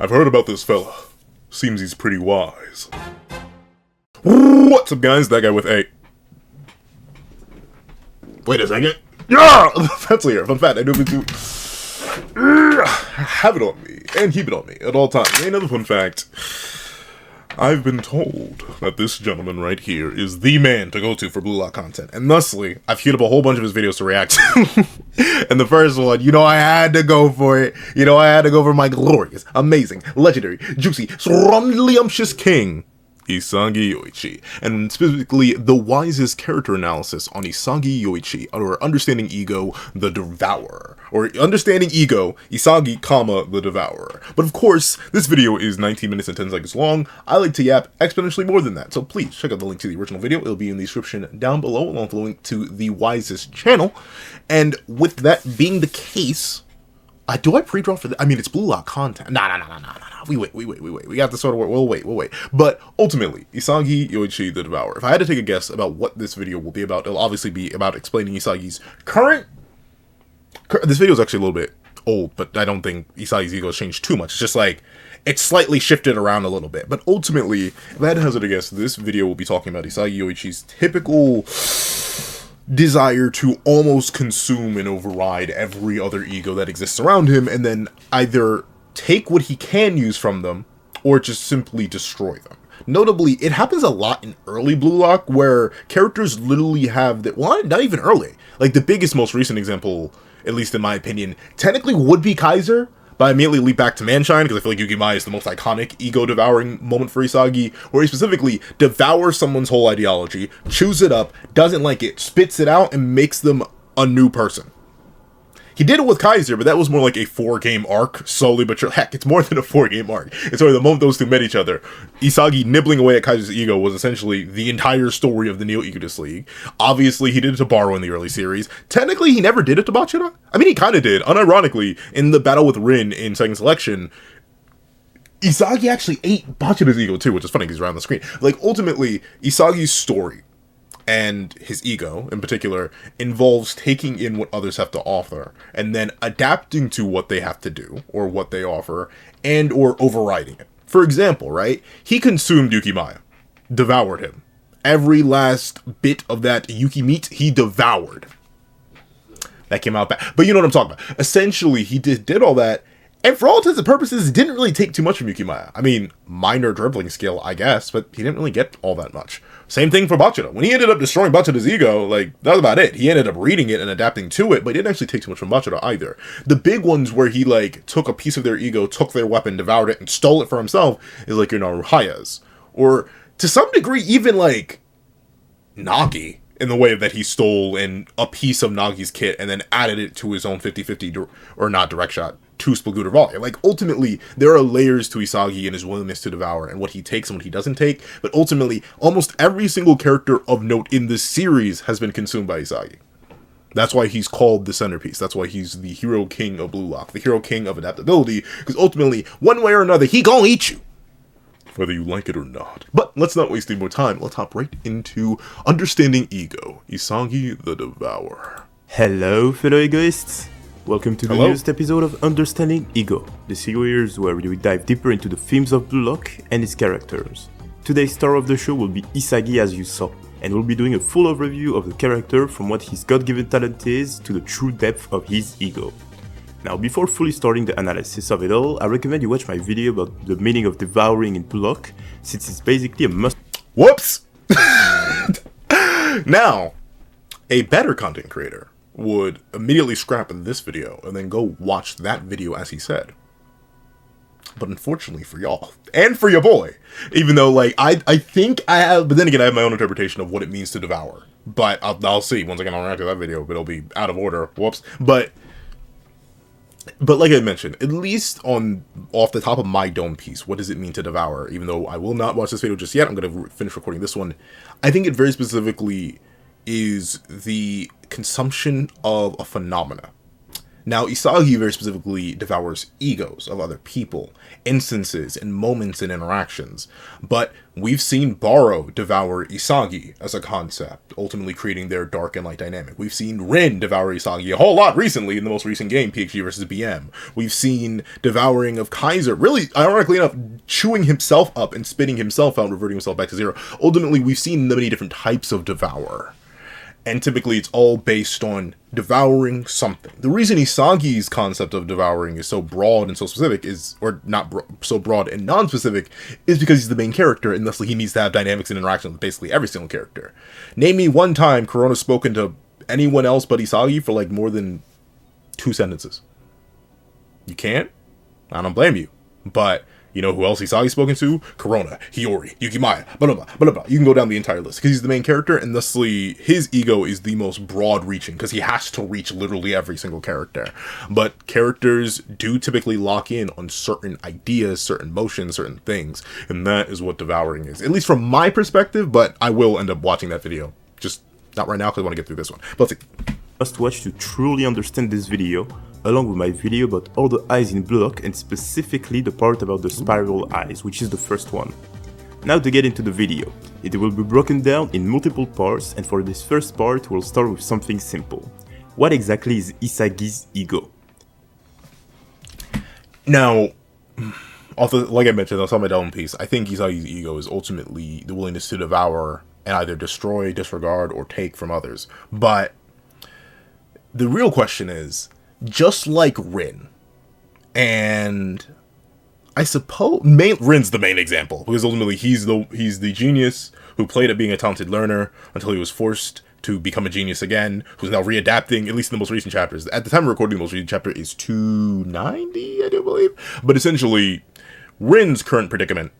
I've heard about this fella. Seems he's pretty wise. What's up, guys? That guy with a... Wait a second. Yeah! That's here. Fun fact, I do have it on me, and keep it on me at all times. Another fun fact. I've been told that this gentleman right here is the man to go to for Blue Lock content, and thusly, I've queued up a whole bunch of his videos to react to. And the first one, I had to go for it. I had to go for my glorious, amazing, legendary, juicy, scrumptious king, Isagi Yoichi, and specifically the wisest character analysis on Isagi Yoichi, or Understanding Ego, the Devourer, or Understanding Ego, Isagi, the Devourer. But of course, this video is 19 minutes and 10 seconds long. I like to yap exponentially more than that, so please check out the link to the original video. It'll be in the description down below, along with the link to the wisest channel. And with that being the case, do I pre-draw for that? I mean, it's Blue Lock content. Nah. We wait. We got this sort of work. We'll wait. But ultimately, Isagi Yoichi the Devourer. If I had to take a guess about what this video will be about, it'll obviously be about explaining Isagi's current... This video is actually a little bit old, but I don't think Isagi's ego has changed too much. It's just like, it's slightly shifted around a little bit. But ultimately, if I had to hazard a guess, this video will be talking about Isagi Yoichi's typical desire to almost consume and override every other ego that exists around him, and then either take what he can use from them, or just simply destroy them. Notably, it happens a lot in early Blue Lock, where characters literally have that. Well, not even early. Like, the biggest, most recent example, at least in my opinion, technically would be Kaiser, but I immediately leap back to Manshine, because I feel like Yuki is the most iconic ego-devouring moment for Isagi, where he specifically devours someone's whole ideology, chews it up, doesn't like it, spits it out, and makes them a new person. He did it with Kaiser, but that was more like a 4-game arc, slowly but surely. Heck, it's more than a 4-game arc. It's only the moment those two met each other. Isagi nibbling away at Kaiser's ego was essentially the entire story of the Neo-Egotist League. Obviously, he did it to Baro in the early series. Technically, he never did it to Bachira. I mean, he kind of did. Unironically, in the battle with Rin in second selection, Isagi actually ate Bachira's ego too, which is funny because he's around the screen. Like, ultimately, Isagi's story, and his ego, in particular, involves taking in what others have to offer, and then adapting to what they have to do, or what they offer, and or overriding it. For example, right, he consumed Yuki, devoured him. Every last bit of that Yuki meat, he devoured. That came out bad, but you know what I'm talking about. Essentially, he did all that, and for all intents and purposes, it didn't really take too much from Yuki. I mean, minor dribbling skill, I guess, but he didn't really get all that much. Same thing for Bachira. When he ended up destroying Bachira's ego, like, that was about it. He ended up reading it and adapting to it, but he didn't actually take too much from Bachira either. The big ones where he, like, took a piece of their ego, took their weapon, devoured it, and stole it for himself is, like, your Naruhaya's. Or, to some degree, even, like, Nagi, in the way that he stole a piece of Nagi's kit and then added it to his own 50-50, or not direct shot, 2 Splagooter volley. Like, ultimately, there are layers to Isagi and his willingness to devour, and what he takes and what he doesn't take, but ultimately, almost every single character of note in this series has been consumed by Isagi. That's why he's called the centerpiece. That's why he's the hero king of Blue Lock, the hero king of adaptability, because ultimately, one way or another, he gonna eat you, whether you like it or not. But let's not waste any more time. Let's hop right into Understanding Ego, Isagi the Devourer. Hello, fellow egoists. Welcome to the newest episode of Understanding Ego, the series where we dive deeper into the themes of Blue Lock and its characters. Today's star of the show will be Isagi, as you saw, and we'll be doing a full overview of the character from what his god-given talent is to the true depth of his ego. Now, before fully starting the analysis of it all, I recommend you watch my video about the meaning of devouring in Blue Lock, since it's basically a must. Whoops! Now, a better content creator would immediately scrap this video and then go watch that video as he said. But unfortunately for y'all, and for your boy, even though, like, I think I have, but then again, I have my own interpretation of what it means to devour. But I'll see, once again, I'll react to that video, but it'll be out of order, whoops. But like I mentioned, at least off the top of my dome piece, what does it mean to devour? Even though I will not watch this video just yet, I'm going to finish recording this one. I think it very specifically is the consumption of a phenomena. Now, Isagi very specifically devours egos of other people, instances, and moments and interactions. But we've seen Baro devour Isagi as a concept, ultimately creating their dark and light dynamic. We've seen Rin devour Isagi a whole lot recently in the most recent game, PhD versus BM. We've seen devouring of Kaiser, really, ironically enough, chewing himself up and spitting himself out, reverting himself back to zero. Ultimately, we've seen the many different types of devourer. And typically it's all based on devouring something. The reason Isagi's concept of devouring is so broad and so specific is, or not so broad and non-specific, is because he's the main character, and thusly he needs to have dynamics and interactions with basically every single character. Name me one time Corona's spoken to anyone else but Isagi for like more than 2 sentences. You can't? I don't blame you. But you know who else Isagi's spoken to? Corona, Hiyori, Yuki Maya, blah, blah, blah, blah. You can go down the entire list, because he's the main character, and thusly, his ego is the most broad-reaching, because he has to reach literally every single character. But characters do typically lock in on certain ideas, certain motions, certain things, and that is what devouring is. At least from my perspective, but I will end up watching that video. Just not right now, because I want to get through this one. But let's see. Must watch to truly understand this video, along with my video about all the eyes in Blue Lock and specifically the part about the spiral eyes, which is the first one. Now to get into the video, it will be broken down in multiple parts, and for this first part we'll start with something simple. What exactly is Isagi's ego? Now, like I mentioned, I'll tell my down piece, I think Isagi's ego is ultimately the willingness to devour and either destroy, disregard, or take from others. But the real question is, just like Rin, and I suppose Rin's the main example, because ultimately he's the genius who played at being a talented learner until he was forced to become a genius again, who's now readapting, at least in the most recent chapters. At the time of recording, the most recent chapter is 290, I do believe. But essentially, Rin's current predicament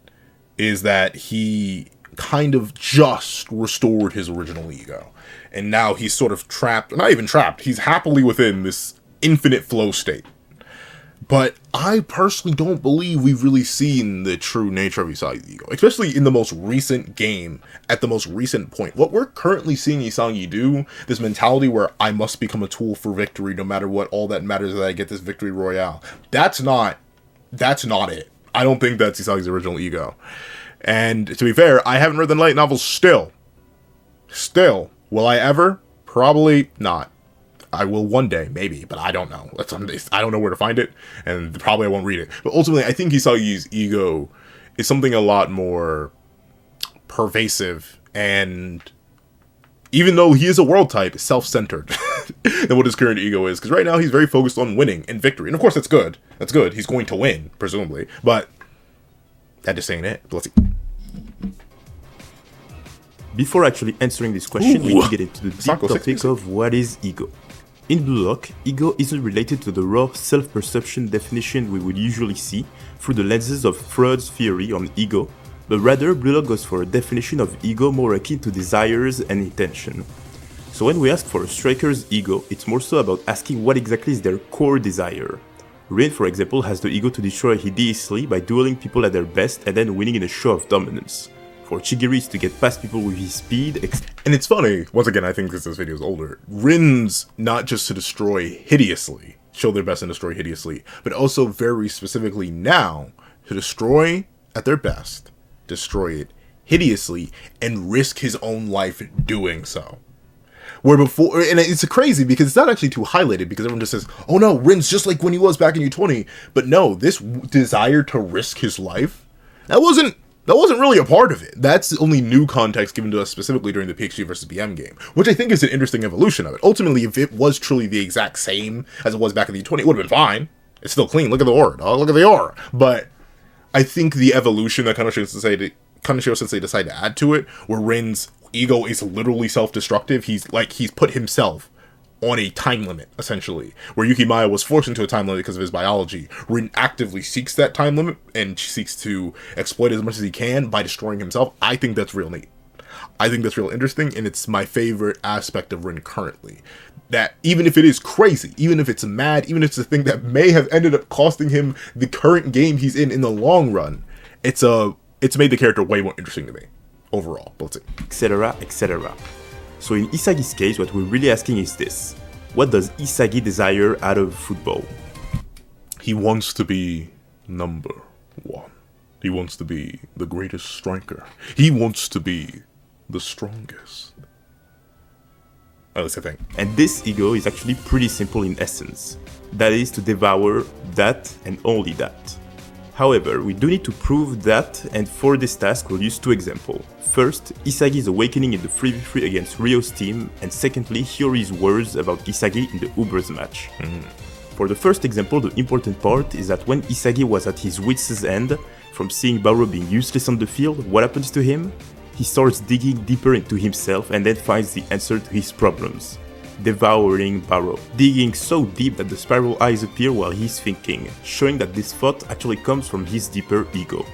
is that he kind of just restored his original ego. And now he's sort of trapped, not even trapped, he's happily within this infinite flow state. But I personally don't believe we've really seen the true nature of Isagi's ego, especially in the most recent game, at the most recent point. What we're currently seeing Isagi do, this mentality where I must become a tool for victory no matter what, all that matters is that I get this victory royale. That's not it. I don't think that's Isagi's original ego. And to be fair, I haven't read the light novels still. Will I ever? Probably not. I will one day, maybe, but I don't know. I don't know where to find it, and probably I won't read it. But ultimately, I think Isagi's ego is something a lot more pervasive, and even though he is a world type, self-centered than what his current ego is. Because right now, he's very focused on winning and victory. And of course, that's good. That's good. He's going to win, presumably. But that just ain't it. But let's see. Before actually answering this question, we need to get into the deep topic of what is ego. In Blue Lock, ego isn't related to the raw self-perception definition we would usually see through the lenses of Freud's theory on ego, but rather Blue Lock goes for a definition of ego more akin to desires and intention. So when we ask for a striker's ego, it's more so about asking what exactly is their core desire. Rin, for example, has the ego to destroy hideously by dueling people at their best and then winning in a show of dominance. For Chigiri is to get past people with his speed. And it's funny, once again, I think because this video is older, Rin's not just to destroy hideously, show their best and destroy hideously, but also very specifically now to destroy at their best, destroy it hideously, and risk his own life doing so. Where before, and it's crazy because it's not actually too highlighted because everyone just says, oh no, Rin's just like when he was back in U20. But no, this desire to risk his life, that wasn't really a part of it. That's the only new context given to us specifically during the PhD versus BM game, which I think is an interesting evolution of it. Ultimately, if it was truly the exact same as it was back in the U20, it would have been fine. It's still clean. Look at the aura, dog. Look at the aura. But I think the evolution that Kaneshiro Sensei decided to add to it, where Rin's ego is literally self-destructive. He's put himself on a time limit, essentially. Where Yuki Maya was forced into a time limit because of his biology. Rin actively seeks that time limit and seeks to exploit it as much as he can by destroying himself. I think that's real neat. I think that's real interesting, and it's my favorite aspect of Rin currently. That even if it is crazy, even if it's mad, even if it's a thing that may have ended up costing him the current game he's in the long run, it's made the character way more interesting to me overall. But let's see. Etc., etc. So in Isagi's case, what we're really asking is this. What does Isagi desire out of football? He wants to be number one. He wants to be the greatest striker. He wants to be the strongest. At least I think. And this ego is actually pretty simple in essence. That is to devour that and only that. However, we do need to prove that, and for this task we'll use two examples. First, Isagi's awakening in the 3v3 against Ryo's team, and secondly, Hiyori's words about Isagi in the Ubers match. For the first example, the important part is that when Isagi was at his wits' end, from seeing Baro being useless on the field, what happens to him? He starts digging deeper into himself and then finds the answer to his problems. Devouring Baro, digging so deep that the spiral eyes appear while he's thinking, showing that this thought actually comes from his deeper ego.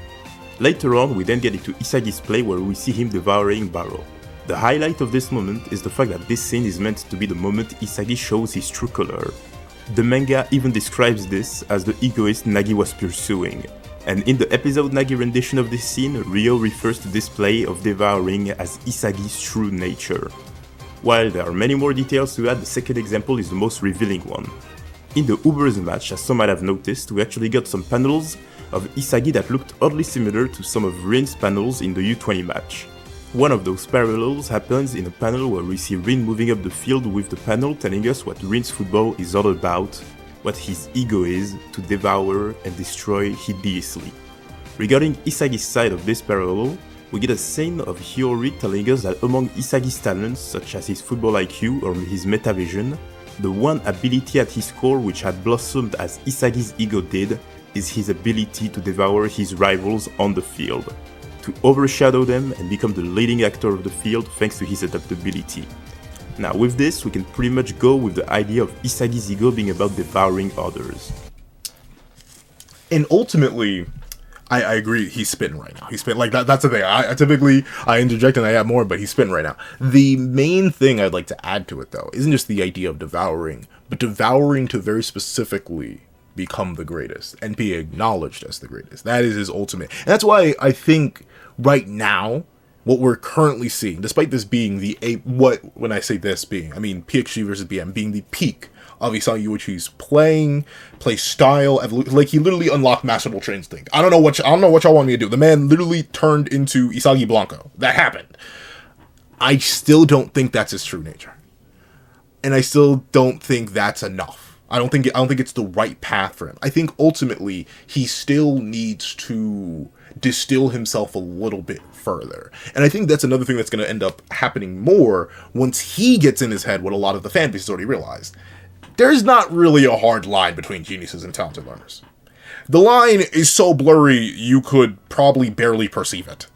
Later on, we then get into Isagi's play where we see him devouring Baro. The highlight of this moment is the fact that this scene is meant to be the moment Isagi shows his true color. The manga even describes this as the egoist Nagi was pursuing. And in the episode Nagi rendition of this scene, Ryo refers to this play of devouring as Isagi's true nature. While there are many more details to add, the second example is the most revealing one. In the Ubers match, as some might have noticed, we actually got some panels of Isagi that looked oddly similar to some of Rin's panels in the U20 match. One of those parallels happens in a panel where we see Rin moving up the field with the panel telling us what Rin's football is all about, what his ego is, to devour and destroy hideously. Regarding Isagi's side of this parallel, we get a scene of Hiyori telling us that among Isagi's talents, such as his football IQ or his metavision, the one ability at his core which had blossomed as Isagi's ego did is his ability to devour his rivals on the field, to overshadow them and become the leading actor of the field thanks to his adaptability. Now with this, we can pretty much go with the idea of Isagi's ego being about devouring others. And ultimately, I agree, he's spitting right now. He's spitting, like, that's the thing. I typically interject and I add more, but he's spitting right now. The main thing I'd like to add to it, though, isn't just the idea of devouring, but devouring to very specifically become the greatest and be acknowledged as the greatest. That is his ultimate. And that's why I think right now, what we're currently seeing, despite this being when I say this being, I mean PXG versus BM being the peak of Isagi Yuichi's play style, like he literally unlocked Masterful Train Instinct. I don't know what y'all want me to do. The man literally turned into Isagi Blanco. That happened. I still don't think that's his true nature, and I still don't think that's enough. I don't think it's the right path for him. I think ultimately he still needs to distill himself a little bit further. And I think that's another thing that's going to end up happening more once he gets in his head what a lot of the fan base has already realized. There's not really a hard line between geniuses and talented learners. The line is so blurry you could probably barely perceive it.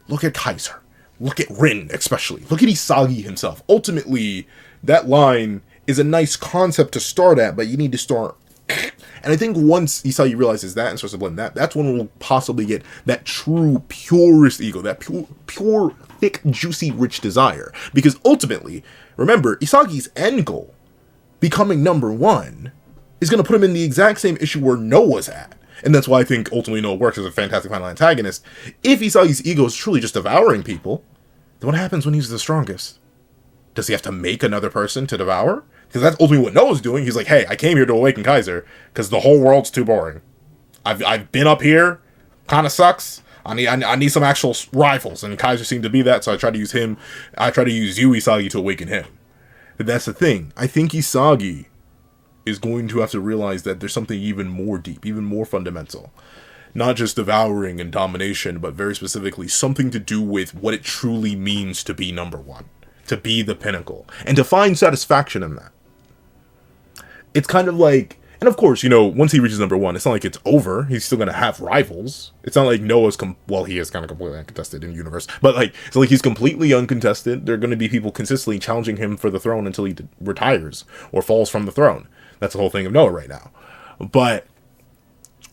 Look at Kaiser. Look at Rin, especially. Look at Isagi himself. Ultimately, that line is a nice concept to start at, but you need to start. And I think once Isagi realizes that and starts to blend that, that's when we'll possibly get that true, purest ego, that pure, thick, juicy, rich desire. Because ultimately, remember, Isagi's end goal, becoming number one, is going to put him in the exact same issue where Noah's at. And that's why I think ultimately Noah works as a fantastic final antagonist. If Isagi's ego is truly just devouring people, then what happens when he's the strongest? Does he have to make another person to devour? Because that's ultimately what Noah's doing. He's like, hey, I came here to awaken Kaiser because the whole world's too boring. I've been up here, kind of sucks. I need some actual rivals, and Kaiser seemed to be that, so I try to use him. I try to use you, Isagi, to awaken him. But that's the thing. I think Isagi is going to have to realize that there's something even more deep, even more fundamental. Not just devouring and domination, but very specifically something to do with what it truly means to be number one, to be the pinnacle, and to find satisfaction in that. It's kind of like, and of course, once he reaches number one, it's not like it's over. He's still going to have rivals. It's not like Noah's, he is kind of completely uncontested in the universe, but it's like he's completely uncontested. There are going to be people consistently challenging him for the throne until he retires or falls from the throne. That's the whole thing of Noah right now. But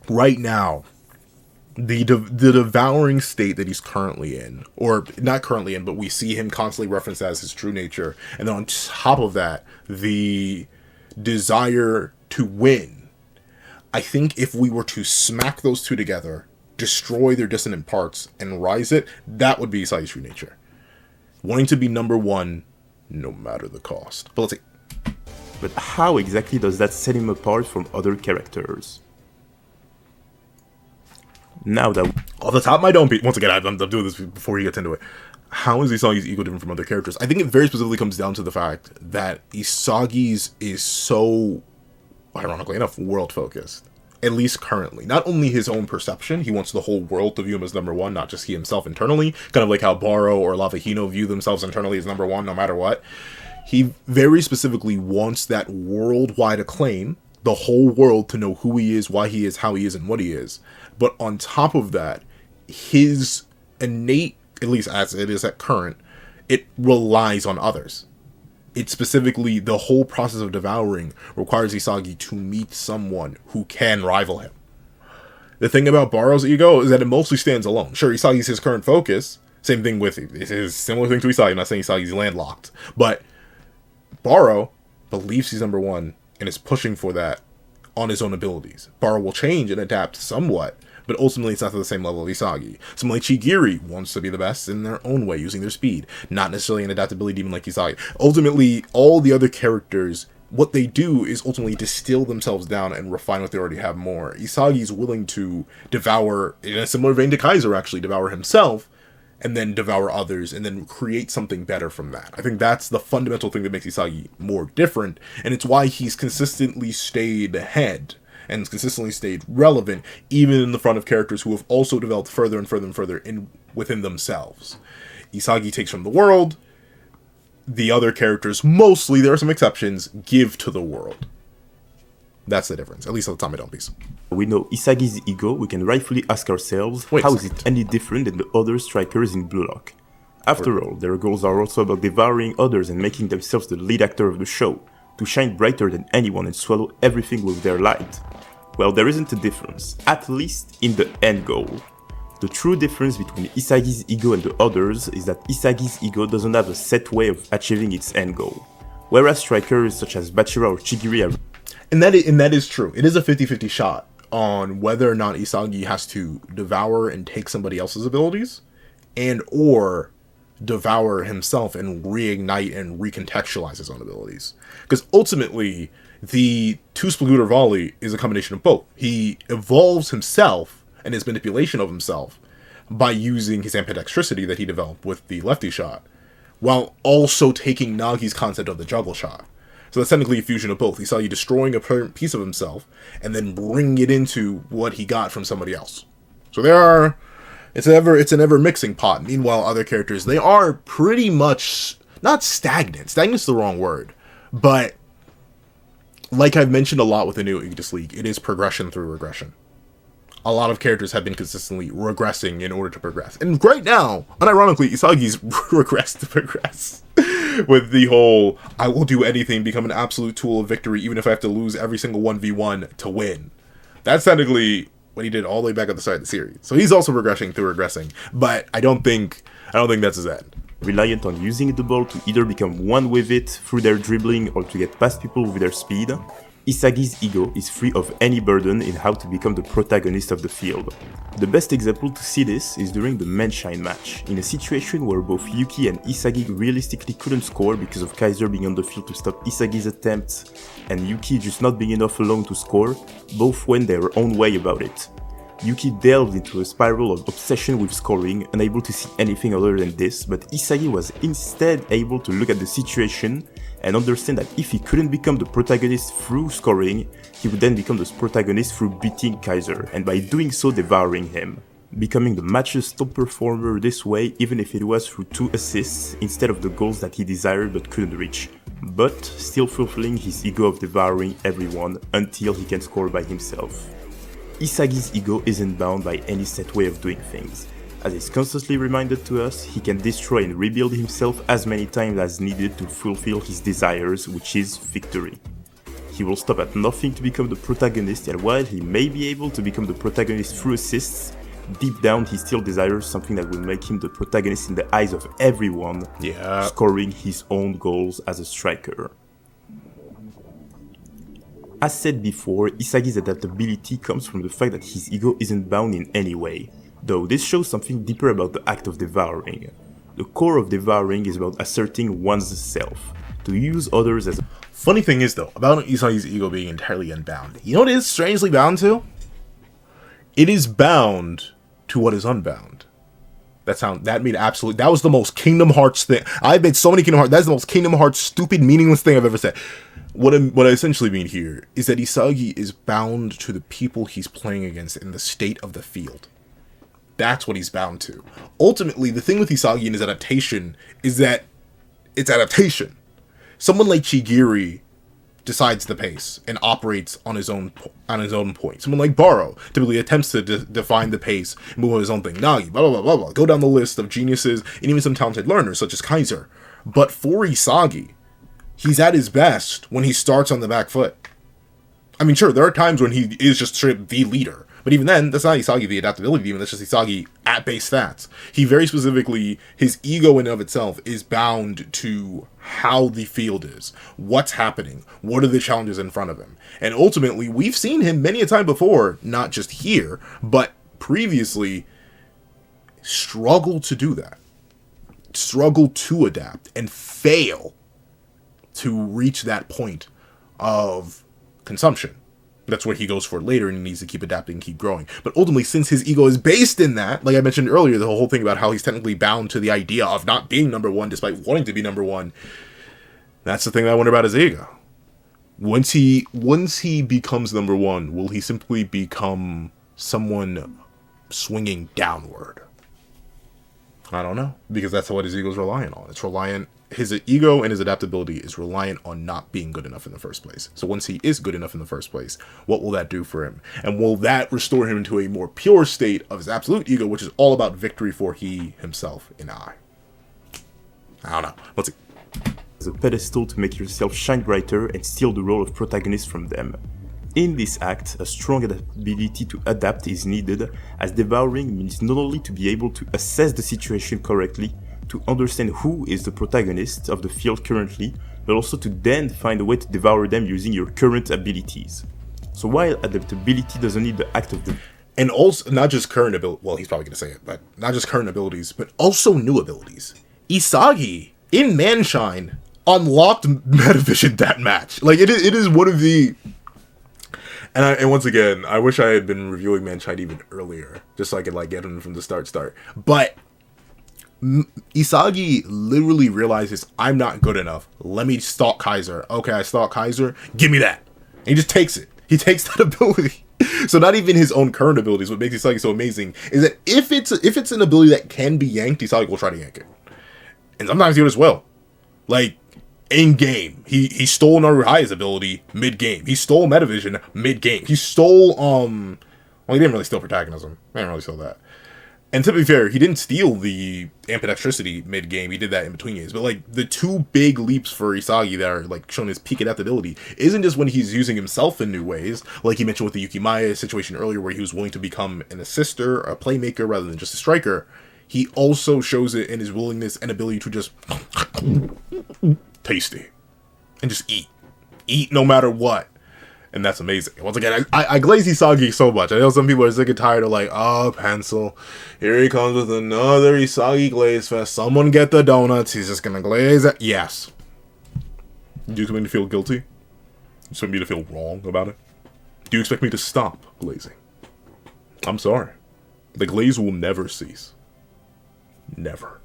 right now, the devouring state that he's currently in, or not currently in, but we see him constantly referenced as his true nature. And then on top of that, the desire to win. I think if we were to smack those two together, destroy their dissonant parts, and rise it, that would be Isagi's true nature. Wanting to be number one, no matter the cost. But but how exactly does that set him apart from other characters? Now that off the top of my dome, once again, I'm doing this before he gets into it. How is Isagi's ego different from other characters? I think it very specifically comes down to the fact that Isagi's is so, ironically enough, world-focused. At least currently. Not only his own perception, he wants the whole world to view him as number one, not just he himself internally. Kind of like how Baro or Lavahino view themselves internally as number one, no matter what. He very specifically wants that worldwide acclaim, the whole world to know who he is, why he is, how he is, and what he is. But on top of that, his innate, at least as it is at current, it relies on others. It specifically, the whole process of devouring requires Isagi to meet someone who can rival him. The thing about Baro's ego is that it mostly stands alone. Sure, Isagi's his current focus. Same thing with, it is similar thing to Isagi. I'm not saying Isagi's landlocked. But Baro believes he's number one and is pushing for that on his own abilities. Baro will change and adapt somewhat, but ultimately it's not to the same level of Isagi. Similarly, Chigiri wants to be the best in their own way, using their speed, not necessarily an adaptability demon like Isagi. Ultimately, all the other characters, what they do is ultimately distill themselves down and refine what they already have more. Isagi's willing to devour, in a similar vein to Kaiser actually, devour himself, and then devour others, and then create something better from that. I think that's the fundamental thing that makes Isagi more different, and it's why he's consistently stayed ahead and consistently stayed relevant, even in the front of characters who have also developed further and further and further within themselves. Isagi takes from the world, the other characters, mostly, there are some exceptions, give to the world. That's the difference, at least at the time I don't piece. we know Isagi's ego, we can rightfully ask ourselves, how is it any different than the other strikers in Blue Lock? After all, their goals are also about devouring others and making themselves the lead actor of the show, to shine brighter than anyone and swallow everything with their light. Well, there isn't a difference, at least in the end goal. The true difference between Isagi's ego and the others is that Isagi's ego doesn't have a set way of achieving its end goal, whereas strikers such as Bachira or Chigiri are... And that is true. It is a 50-50 shot on whether or not Isagi has to devour and take somebody else's abilities, and or devour himself and reignite and recontextualize his own abilities. Because ultimately, the two Splaguter volley is a combination of both. He evolves himself and his manipulation of himself by using his ambidextricity that he developed with the lefty shot, while also taking Nagi's concept of the juggle shot. So that's technically a fusion of both. He saw you destroying a piece of himself and then bringing it into what he got from somebody else. So it's an ever mixing pot. Meanwhile, other characters, they are pretty much not stagnant. Stagnant's the wrong word, but like I've mentioned a lot with the new Ignis League, it is progression through regression. A lot of characters have been consistently regressing in order to progress. And right now, unironically, Isagi's regressed to progress. With the whole, I will do anything, become an absolute tool of victory, even if I have to lose every single 1v1 to win. That's technically what he did all the way back at the start of the series. So he's also regressing through regressing, but I don't think that's his end. Reliant on using the ball to either become one with it through their dribbling or to get past people with their speed, Isagi's ego is free of any burden in how to become the protagonist of the field. The best example to see this is during the Menshine match, in a situation where both Yuki and Isagi realistically couldn't score because of Kaiser being on the field to stop Isagi's attempts, and Yuki just not being enough alone to score, both went their own way about it. Yuki delved into a spiral of obsession with scoring, unable to see anything other than this, but Isagi was instead able to look at the situation and understand that if he couldn't become the protagonist through scoring, he would then become the protagonist through beating Kaiser, and by doing so devouring him. Becoming the match's top performer this way, even if it was through 2 assists, instead of the goals that he desired but couldn't reach, but still fulfilling his ego of devouring everyone until he can score by himself. Isagi's ego isn't bound by any set way of doing things. As is constantly reminded to us, he can destroy and rebuild himself as many times as needed to fulfill his desires, which is victory. He will stop at nothing to become the protagonist, and while he may be able to become the protagonist through assists, deep down he still desires something that will make him the protagonist in the eyes of everyone, scoring his own goals as a striker. As said before, Isagi's adaptability comes from the fact that his ego isn't bound in any way, though this shows something deeper about the act of devouring. The core of devouring is about asserting one's self, to use others as a... Funny thing is, though, about Isagi's ego being entirely unbound, you know what it is strangely bound to? It is bound to what is unbound. That was the most Kingdom Hearts thing. I've made so many Kingdom Hearts. That's the most Kingdom Hearts stupid, meaningless thing I've ever said. What I essentially mean here is that Isagi is bound to the people he's playing against in the state of the field. That's what he's bound to. Ultimately, the thing with Isagi and his adaptation is that it's adaptation. Someone like Chigiri decides the pace and operates on his own point. Someone like Baro typically attempts to define the pace and move on his own thing. Nagi, blah, blah, blah, blah, blah. Go down the list of geniuses and even some talented learners, such as Kaiser. But for Isagi, he's at his best when he starts on the back foot. I mean, sure, there are times when he is just straight up the leader. But even then, that's not Isagi the adaptability demon, that's just Isagi at base stats. He very specifically, his ego in and of itself is bound to how the field is. What's happening? What are the challenges in front of him? And ultimately, we've seen him many a time before, not just here, but previously, struggle to do that. Struggle to adapt and fail to reach that point of consumption. That's what he goes for later, and he needs to keep adapting, keep growing. But ultimately, since his ego is based in that, like I mentioned earlier, the whole thing about how he's technically bound to the idea of not being number one despite wanting to be number one, that's the thing that I wonder about his ego. Once he becomes number one, will he simply become someone swinging downward? I don't know, because that's what his ego is reliant on. His ego and his adaptability is reliant on not being good enough in the first place. So once he is good enough in the first place, what will that do for him? And will that restore him into a more pure state of his absolute ego, which is all about victory for he, himself, and I? I don't know. Let's see. As a pedestal to make yourself shine brighter and steal the role of protagonist from them. In this act, a strong ability to adapt is needed, as devouring means not only to be able to assess the situation correctly, to understand who is the protagonist of the field currently, but also to then find a way to devour them using your current abilities. So while adaptability doesn't need the act of the... And also, not just current abilities, well, he's probably going to say it, but not just current abilities, but also new abilities. Isagi, in Manshine, unlocked Metavision that match. Like, it is one of the... And once again, I wish I had been reviewing Manshine even earlier, just so I could, like, get him from the start. But Isagi literally realizes, I'm not good enough. Let me stalk Kaiser. Okay, I stalk Kaiser. Give me that. And he just takes it. He takes that ability. So not even his own current abilities. What makes Isagi so amazing is that if it's an ability that can be yanked, Isagi will try to yank it. And sometimes he would as well. Like, in game, he stole Naruhai's ability mid-game. He stole Metavision mid-game. He stole, well, he didn't really steal Protagonism. He didn't really steal that. And to be fair, he didn't steal the Ambidextricity mid-game. He did that in between games. But, like, the two big leaps for Isagi that are, like, showing his peak adaptability isn't just when he's using himself in new ways, like he mentioned with the Yuki Maya situation earlier, where he was willing to become an assister, a playmaker, rather than just a striker. He also shows it in his willingness and ability to just tasty and just eat no matter what. And that's amazing. Once again, I glaze Isagi so much. I know some people are sick and tired of, like, oh, pencil, here he comes with another Isagi glaze fest. Someone get the donuts. He's just gonna glaze it. Yes. Do you expect me to feel guilty? Do you expect me to feel wrong about it? Do you expect me to stop glazing? I'm sorry. The glaze will never cease. Never.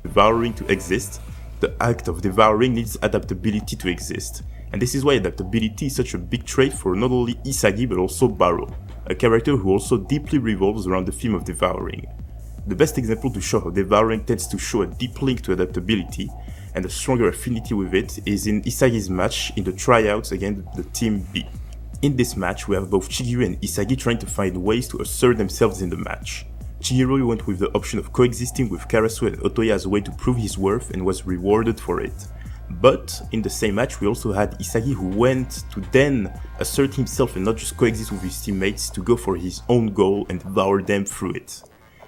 Devouring to exist, the act of devouring needs adaptability to exist. And this is why adaptability is such a big trait for not only Isagi but also Baro, a character who also deeply revolves around the theme of devouring. The best example to show how devouring tends to show a deep link to adaptability and a stronger affinity with it is in Isagi's match in the tryouts against the Team B. In this match, we have both Chihiro and Isagi trying to find ways to assert themselves in the match. Chihiro went with the option of coexisting with Karasu and Otoya as a way to prove his worth and was rewarded for it. But in the same match, we also had Isagi who went to then assert himself and not just coexist with his teammates to go for his own goal and devour them through it.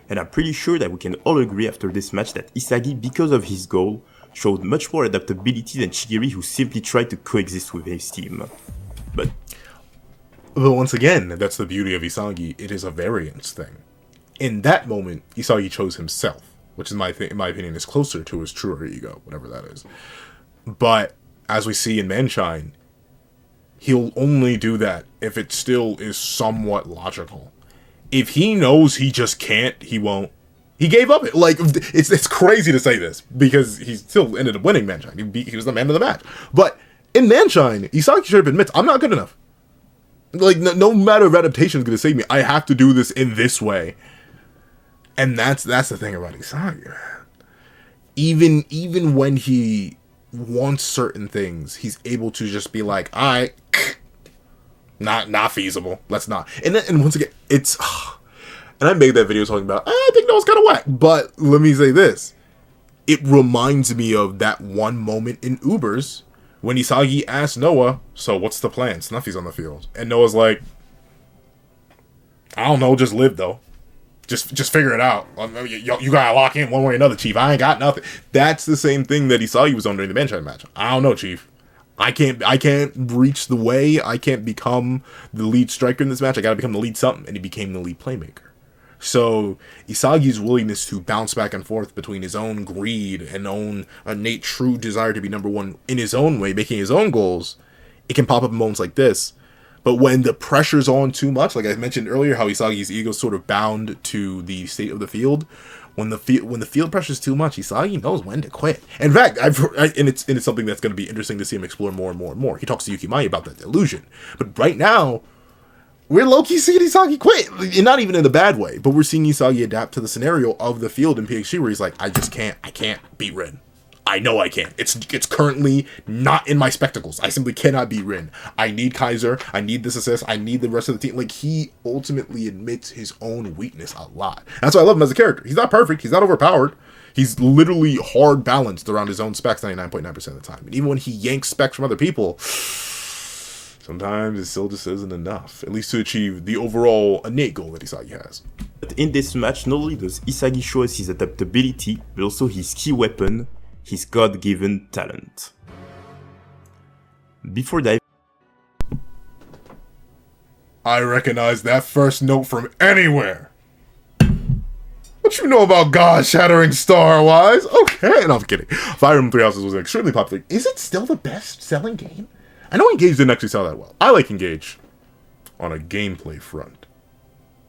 And I'm pretty sure that we can all agree after this match that Isagi, because of his goal, showed much more adaptability than Chihiro who simply tried to coexist with his team. But once again, that's the beauty of Isagi. It is a variance thing. In that moment, Isagi chose himself, which in my opinion is closer to his truer ego, whatever that is. But as we see in Manshine, he'll only do that if it still is somewhat logical. If he knows he just can't, he won't. He gave up. Like, it's crazy to say this, because he still ended up winning Manshine. He was the man of the match. But in Manshine, Isagi should admit, I'm not good enough. Like, no matter if adaptation is going to save me, I have to do this in this way. And that's the thing about Isagi, man. Even when he wants certain things, he's able to just be like, alright, not feasible. Let's not. And once again, it's... And I made that video talking about, I think that was kind of whack. But let me say this. It reminds me of that one moment in Ubers when Isagi asked Noah, so what's the plan? Snuffy's on the field. And Noah's like, I don't know, just live though. Just figure it out. You gotta lock in one way or another, Chief. I ain't got nothing. That's the same thing that Isagi was on during the Manshine match. I don't know, Chief. I can't reach the way. I can't become the lead striker in this match. I gotta become the lead something. And he became the lead playmaker. So Isagi's willingness to bounce back and forth between his own greed and own innate true desire to be number one in his own way, making his own goals, it can pop up in moments like this. But when the pressure's on too much, like I mentioned earlier, how Isagi's ego is sort of bound to the state of the field. When the field pressure is too much, Isagi knows when to quit. In fact, it's something that's going to be interesting to see him explore more and more and more. He talks to Yuki about that delusion. But right now, we're low-key seeing Isagi quit. And not even in a bad way, but we're seeing Isagi adapt to the scenario of the field in PXG where he's like, I can't beat Rin. I know I can't. It's currently not in my spectacles. I simply cannot beat Rin. I need Kaiser. I need this assist. I need the rest of the team. Like, he ultimately admits his own weakness a lot. That's why I love him as a character. He's not perfect. He's not overpowered. He's literally hard balanced around his own specs 99.9% of the time. And even when he yanks specs from other people, sometimes it still just isn't enough, at least to achieve the overall innate goal that Isagi has. But in this match, not only does Isagi show us his adaptability, but also his key weapon, his God-given talent. Before diving... I recognize that first note from anywhere! What you know about God-shattering Star-wise? Okay, no, I'm kidding. Fire Emblem Three Houses was extremely popular. Is it still the best-selling game? I know Engage didn't actually sell that well. I like Engage on a gameplay front.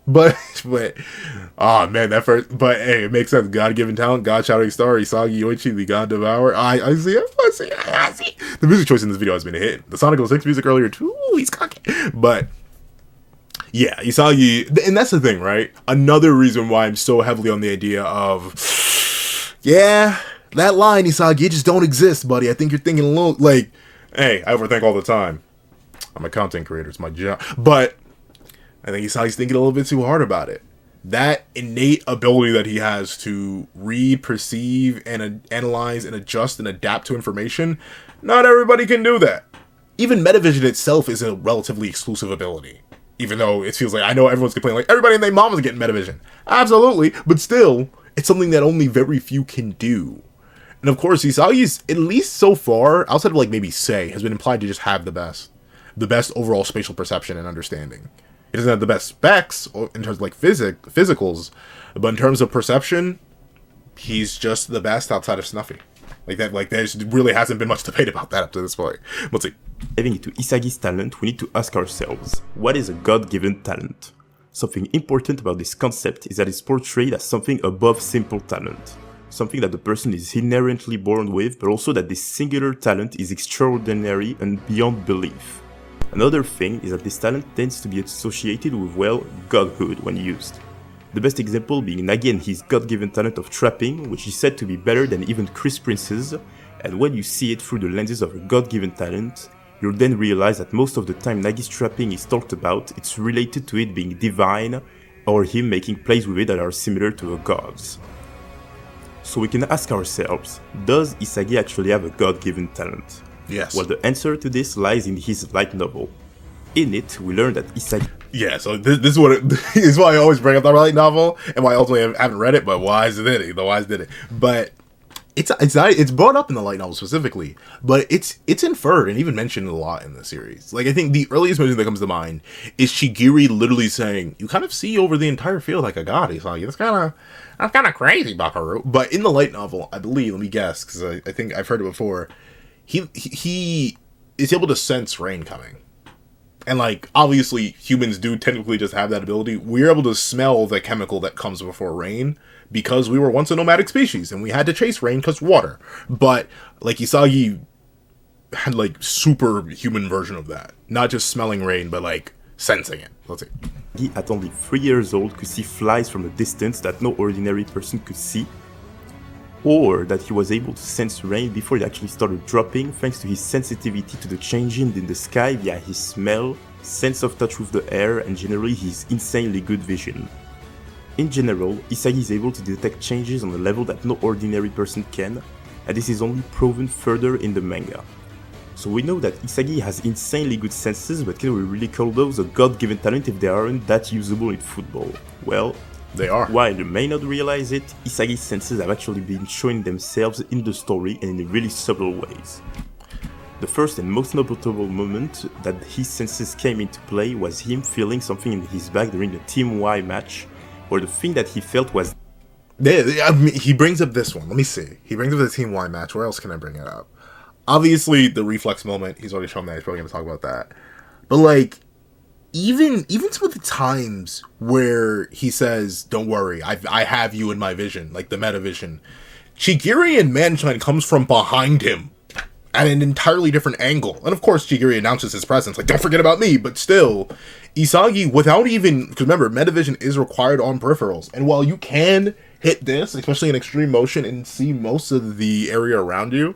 But man, that first, but hey, it makes sense. God-given talent, God-shattering star, Isagi Yoichi, the God Devourer. I see it. The music choice in this video has been a hit. The Sonic 06 music earlier too, he's cocky. But yeah, Isagi, and that's the thing, right? Another reason why I'm so heavily on the idea of, yeah, that line, Isagi, it just don't exist, buddy. I think you're thinking a little, like, hey, I overthink all the time. I'm a content creator, it's my job. But I think Isagi's thinking a little bit too hard about it. That innate ability that he has to read, perceive, and analyze, and adjust, and adapt to information, not everybody can do that. Even metavision itself is a relatively exclusive ability. Even though it feels like, I know everyone's complaining, like, everybody and their mom is getting metavision. Absolutely. But still, it's something that only very few can do. And of course, Isagi's, at least so far, outside of like maybe Sei, has been implied to just have the best overall spatial perception and understanding. He doesn't have the best specs in terms of like physicals, but in terms of perception, he's just the best outside of Snuffy. Like that, like there really hasn't been much debate about that up to this point. Let's see. Diving into Isagi's talent, we need to ask ourselves, what is a God-given talent? Something important about this concept is that it's portrayed as something above simple talent. Something that the person is inherently born with, but also that this singular talent is extraordinary and beyond belief. Another thing is that this talent tends to be associated with, well, godhood when used. The best example being Nagi and his God-given talent of trapping, which is said to be better than even Chris Prince's, and when you see it through the lenses of a God-given talent, you'll then realize that most of the time Nagi's trapping is talked about, it's related to it being divine, or him making plays with it that are similar to a god's. So we can ask ourselves, does Isagi actually have a God-given talent? Yes. Well, the answer to this lies in his light novel. In it, we learn that Isagi... Yeah, so this is what this is why I always bring up the light novel, and why I ultimately haven't read it, but wise did it. But it's brought up in the light novel specifically, but it's inferred and even mentioned a lot in the series. Like, I think the earliest mention that comes to mind is Shigiri literally saying, you kind of see over the entire field like a god, Isagi. That's kind of crazy, Bakaru. But in the light novel, I believe, let me guess, because I think I've heard it before, he is able to sense rain coming. And, like, obviously, humans do technically just have that ability. We're able to smell the chemical that comes before rain because we were once a nomadic species and we had to chase rain because water. But, like, Isagi had, like, superhuman version of that. Not just smelling rain, but, like, sensing it. Let's see. He, at only 3 years old, could see flies from a distance that no ordinary person could see, or that he was able to sense rain before it actually started dropping thanks to his sensitivity to the changes in the sky via his smell, sense of touch with the air, and generally his insanely good vision. In general, Isagi is able to detect changes on a level that no ordinary person can, and this is only proven further in the manga. So we know that Isagi has insanely good senses, but can we really call those a god-given talent if they aren't that usable in football? Well, they are. While you may not realize it, Isagi's senses have actually been showing themselves in the story and in really subtle ways. The first and most notable moment that his senses came into play was him feeling something in his back during the Team Y match, where the thing that he felt was... He brings up this one, let me see. He brings up the Team Y match, where else can I bring it up? Obviously, the reflex moment, he's already shown that, he's probably going to talk about that. But, like, even some of the times where he says, don't worry, I have you in my vision, like the meta vision, Chigiri and Manshine comes from behind him at an entirely different angle. And of course, Chigiri announces his presence, like, don't forget about me, but still, Isagi, without even, because remember, meta vision is required on peripherals, and while you can hit this, especially in extreme motion, and see most of the area around you,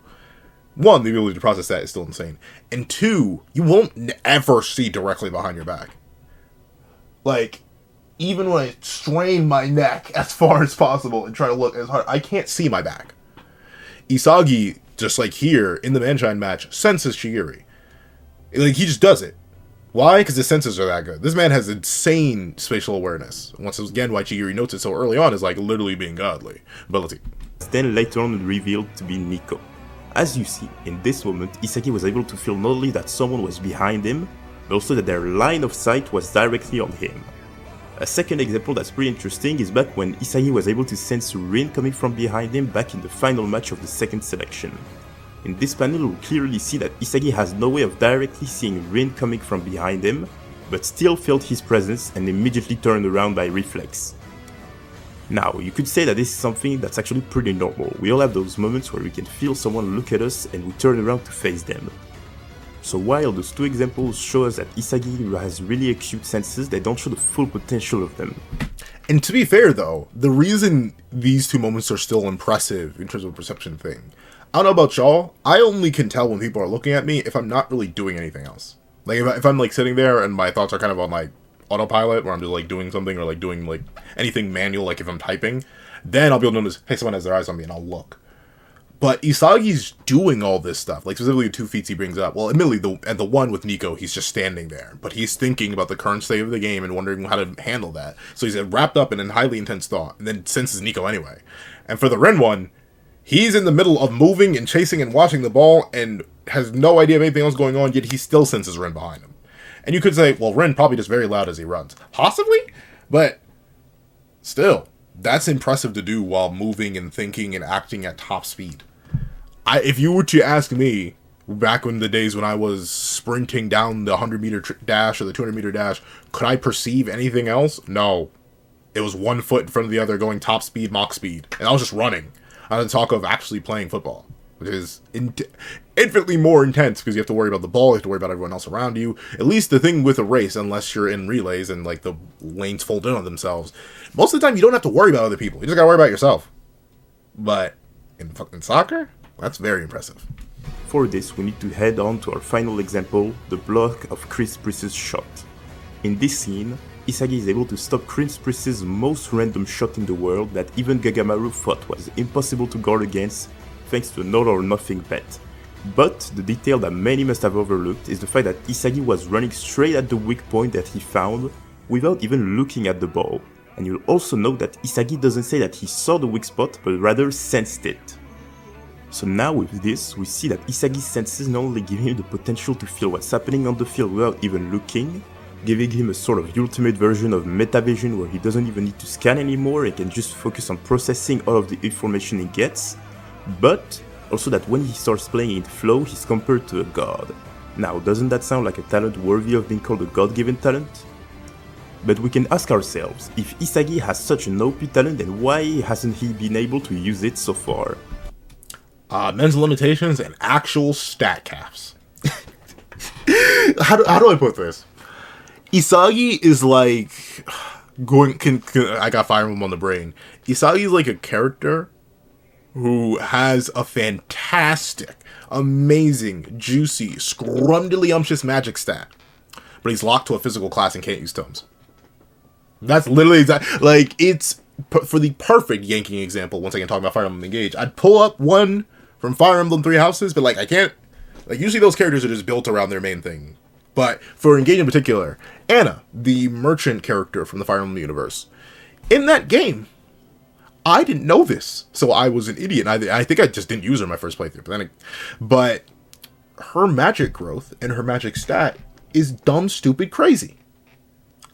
one, the ability to process that is still insane. And two, you won't ever see directly behind your back. Like, even when I strain my neck as far as possible and try to look as hard, I can't see my back. Isagi, just like here, in the Manshine match, senses Chigiri. Like, he just does it. Why? Because his senses are that good. This man has insane spatial awareness. Once again, why Chigiri notes it so early on is, like, literally being godly ability. Then later on revealed to be Nico. As you see, in this moment, Isagi was able to feel not only that someone was behind him, but also that their line of sight was directly on him. A second example that's pretty interesting is back when Isagi was able to sense Rin coming from behind him back in the final match of the second selection. In this panel, we clearly see that Isagi has no way of directly seeing Rin coming from behind him, but still felt his presence and immediately turned around by reflex. Now, you could say that this is something that's actually pretty normal. We all have those moments where we can feel someone look at us and we turn around to face them. So while those two examples show us that Isagi has really acute senses, they don't show the full potential of them. And to be fair though, the reason these two moments are still impressive in terms of a perception thing, I don't know about y'all, I only can tell when people are looking at me if I'm not really doing anything else. Like if I'm like sitting there and my thoughts are kind of on like autopilot, where I'm just like doing something or like doing like anything manual, like if I'm typing, then I'll be able to notice, hey, someone has their eyes on me, and I'll look. But Isagi's doing all this stuff, like specifically the two feats he brings up. Well, admittedly, the one with Nico, he's just standing there, but he's thinking about the current state of the game and wondering how to handle that. So he's wrapped up in a highly intense thought, and then senses Nico anyway. And for the Ren one, he's in the middle of moving and chasing and watching the ball, and has no idea of anything else going on, yet he still senses Ren behind him. And you could say, well, Ren probably just very loud as he runs. Possibly? But still, that's impressive to do while moving and thinking and acting at top speed. If you were to ask me, back in the days when I was sprinting down the 100-meter dash or the 200-meter dash, could I perceive anything else? No. It was 1 foot in front of the other going top speed, Mach speed. And I was just running. I didn't talk of actually playing football, which is infinitely more intense because you have to worry about the ball, you have to worry about everyone else around you. At least the thing with a race, unless you're in relays and like the lanes fold in on themselves, most of the time you don't have to worry about other people. You just gotta worry about yourself. But in fucking soccer, that's very impressive. For this, we need to head on to our final example, the block of Chris Priest's shot. In this scene, Isagi is able to stop Chris Priest's most random shot in the world that even Gagamaru thought was impossible to guard against, thanks to an all or nothing bet. But the detail that many must have overlooked is the fact that Isagi was running straight at the weak point that he found without even looking at the ball. And you'll also note that Isagi doesn't say that he saw the weak spot, but rather sensed it. So now with this, we see that Isagi's senses not only give him the potential to feel what's happening on the field without even looking, giving him a sort of ultimate version of metavision where he doesn't even need to scan anymore and can just focus on processing all of the information he gets, but Also that when he starts playing in flow, he's compared to a god. Now, doesn't that sound like a talent worthy of being called a god-given talent? But we can ask ourselves, if Isagi has such an OP talent, then why hasn't he been able to use it so far? Mental limitations and actual stat caps. How do I put this? Isagi is like I got Fire Emblem on the brain. Isagi is like a character who has a fantastic, amazing, juicy, scrumdiddlyumptious magic stat, but he's locked to a physical class and can't use tomes. That's literally like, it's for the perfect yanking example. Once again, talking about Fire Emblem Engage, I'd pull up one from Fire Emblem Three Houses, but like I can't. Like usually those characters are just built around their main thing. But for Engage in particular, Anna, the merchant character from the Fire Emblem universe, in that game, I didn't know this, so I was an idiot. I think I just didn't use her in my first playthrough. But her magic growth and her magic stat is dumb, stupid, crazy.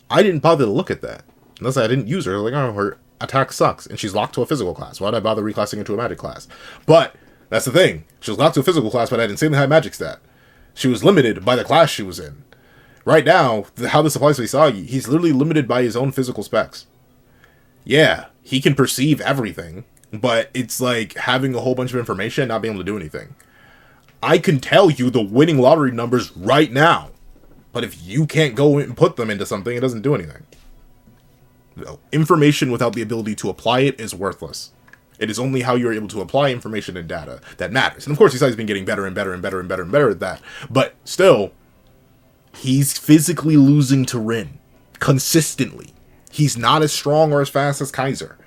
I didn't bother to look at that. Unless I didn't use her. Like, oh, her attack sucks, and she's locked to a physical class. Why did I bother reclassing into a magic class? But that's the thing. She was locked to a physical class, but I had insanely high magic stat. She was limited by the class she was in. Right now, how this applies to Isagi, he's literally limited by his own physical specs. Yeah, he can perceive everything, but it's like having a whole bunch of information and not being able to do anything. I can tell you the winning lottery numbers right now, but if you can't go and put them into something, it doesn't do anything. Information without the ability to apply it is worthless. It is only how you're able to apply information and data that matters. And of course, Isagi's been getting better and better and better and better and better at that. But still, he's physically losing to Rin consistently. He's not as strong or as fast as Kaiser.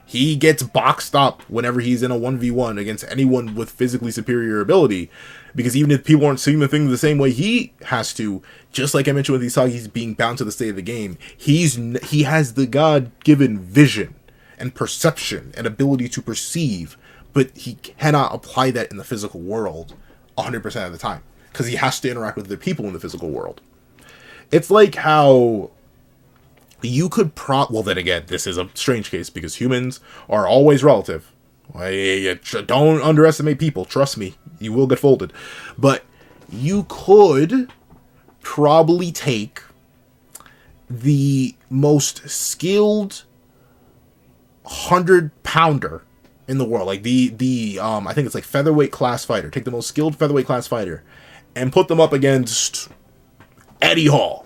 He gets boxed up whenever he's in a 1v1 against anyone with physically superior ability, because even if people aren't seeing the thing the same way he has to, just like I mentioned with Isagi, he's being bound to the state of the game. He has the God-given vision and perception and ability to perceive, but he cannot apply that in the physical world 100% of the time, because he has to interact with the people in the physical world. It's like how you could well, then again, this is a strange case because humans are always relative. Don't underestimate people. Trust me, you will get folded. But you could probably take the most skilled 100-pounder in the world, like the I think it's like featherweight class fighter. Take the most skilled featherweight class fighter and put them up against Eddie Hall.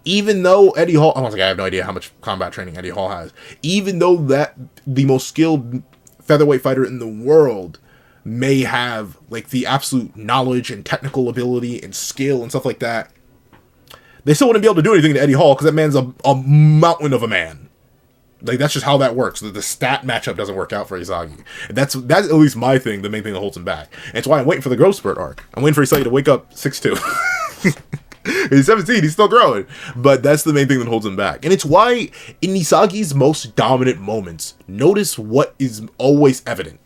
Even though Eddie Hall, I have no idea how much combat training Eddie Hall has. Even though that the most skilled featherweight fighter in the world may have like the absolute knowledge and technical ability and skill and stuff like that, they still wouldn't be able to do anything to Eddie Hall because that man's a mountain of a man. Like, that's just how that works. The stat matchup doesn't work out for Isagi. That's at least my thing, the main thing that holds him back. And it's why I'm waiting for the growth spurt arc. I'm waiting for Isagi to wake up 6'2". He's 17, he's still growing. But that's the main thing that holds him back. And it's why, in Isagi's most dominant moments, notice what is always evident.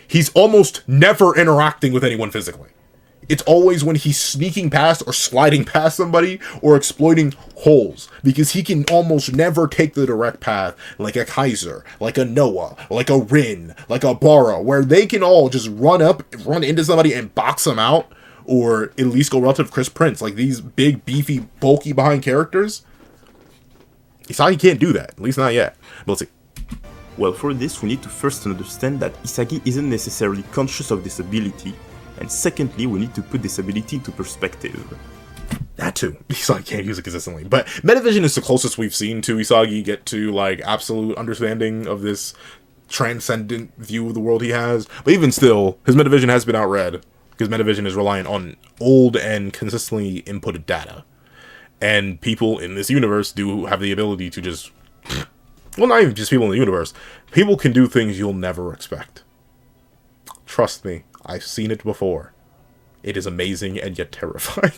He's almost never interacting with anyone physically. It's always when he's sneaking past or sliding past somebody or exploiting holes, because he can almost never take the direct path like a Kaiser, like a Noah, like a Rin, like a Bara, where they can all just run into somebody and box them out, or at least go relative to Chris Prince, like these big, beefy, bulky behind characters. Isagi can't do that, at least not yet. But let's see. Well, for this, we need to first understand that Isagi isn't necessarily conscious of this ability, and secondly, we need to put this ability into perspective. That too. Isagi can't use it consistently. But Metavision is the closest we've seen to Isagi get to, like, absolute understanding of this transcendent view of the world he has. But even still, his Metavision has been outread, because Metavision is reliant on old and consistently inputted data. And people in this universe do have the ability to just... Well, not even just people in the universe. People can do things you'll never expect. Trust me. I've seen it before. It is amazing and yet terrifying.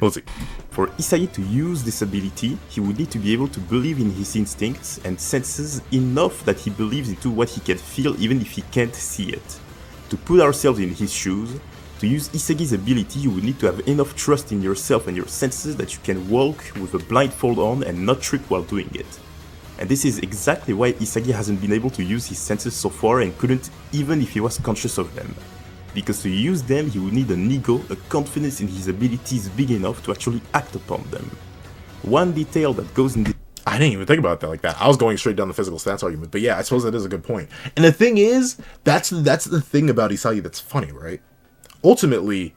Let's see. For Isagi to use this ability, he would need to be able to believe in his instincts and senses enough that he believes into what he can feel even if he can't see it. To put ourselves in his shoes, to use Isagi's ability, you would need to have enough trust in yourself and your senses that you can walk with a blindfold on and not trip while doing it. And this is exactly why Isagi hasn't been able to use his senses so far and couldn't even if he was conscious of them. Because to use them, he would need an ego, a confidence in his abilities big enough to actually act upon them. One detail that goes in I didn't even think about that like that. I was going straight down the physical stance argument, but yeah, I suppose that is a good point. And the thing is, that's the thing about Isagi that's funny, right? Ultimately,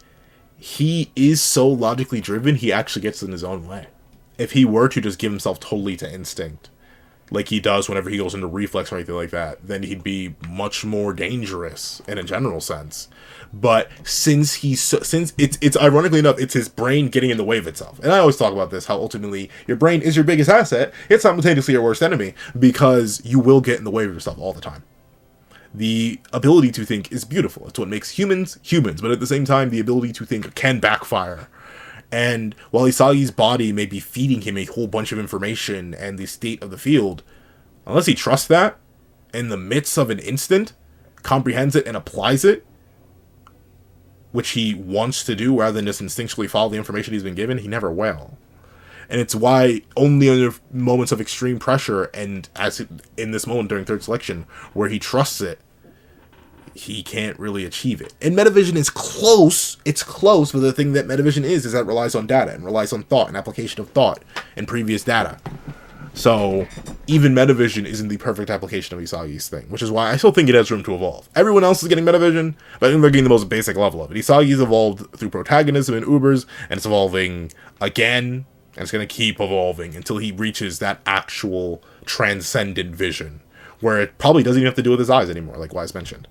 he is so logically driven, he actually gets in his own way. If he were to just give himself totally to instinct, like he does whenever he goes into reflex or anything like that, then he'd be much more dangerous in a general sense. But since it's ironically enough, it's his brain getting in the way of itself. And I always talk about this, how ultimately your brain is your biggest asset. It's simultaneously your worst enemy, because you will get in the way of yourself all the time. The ability to think is beautiful. It's what makes humans humans, but at the same time, the ability to think can backfire. And while Isagi's body may be feeding him a whole bunch of information and the state of the field, unless he trusts that, in the midst of an instant, comprehends it and applies it, which he wants to do rather than just instinctually follow the information he's been given, he never will. And it's why only under moments of extreme pressure, and in this moment during third selection, where he trusts it, he can't really achieve it. And Metavision is close. It's close, but the thing that Metavision is that it relies on data and relies on thought and application of thought and previous data. So even Metavision isn't the perfect application of Isagi's thing, which is why I still think it has room to evolve. Everyone else is getting Metavision, but I think they're getting the most basic level of it. Isagi's evolved through protagonism and Ubers, and it's evolving again, and it's going to keep evolving until he reaches that actual transcendent vision, where it probably doesn't even have to do with his eyes anymore, like Wise mentioned.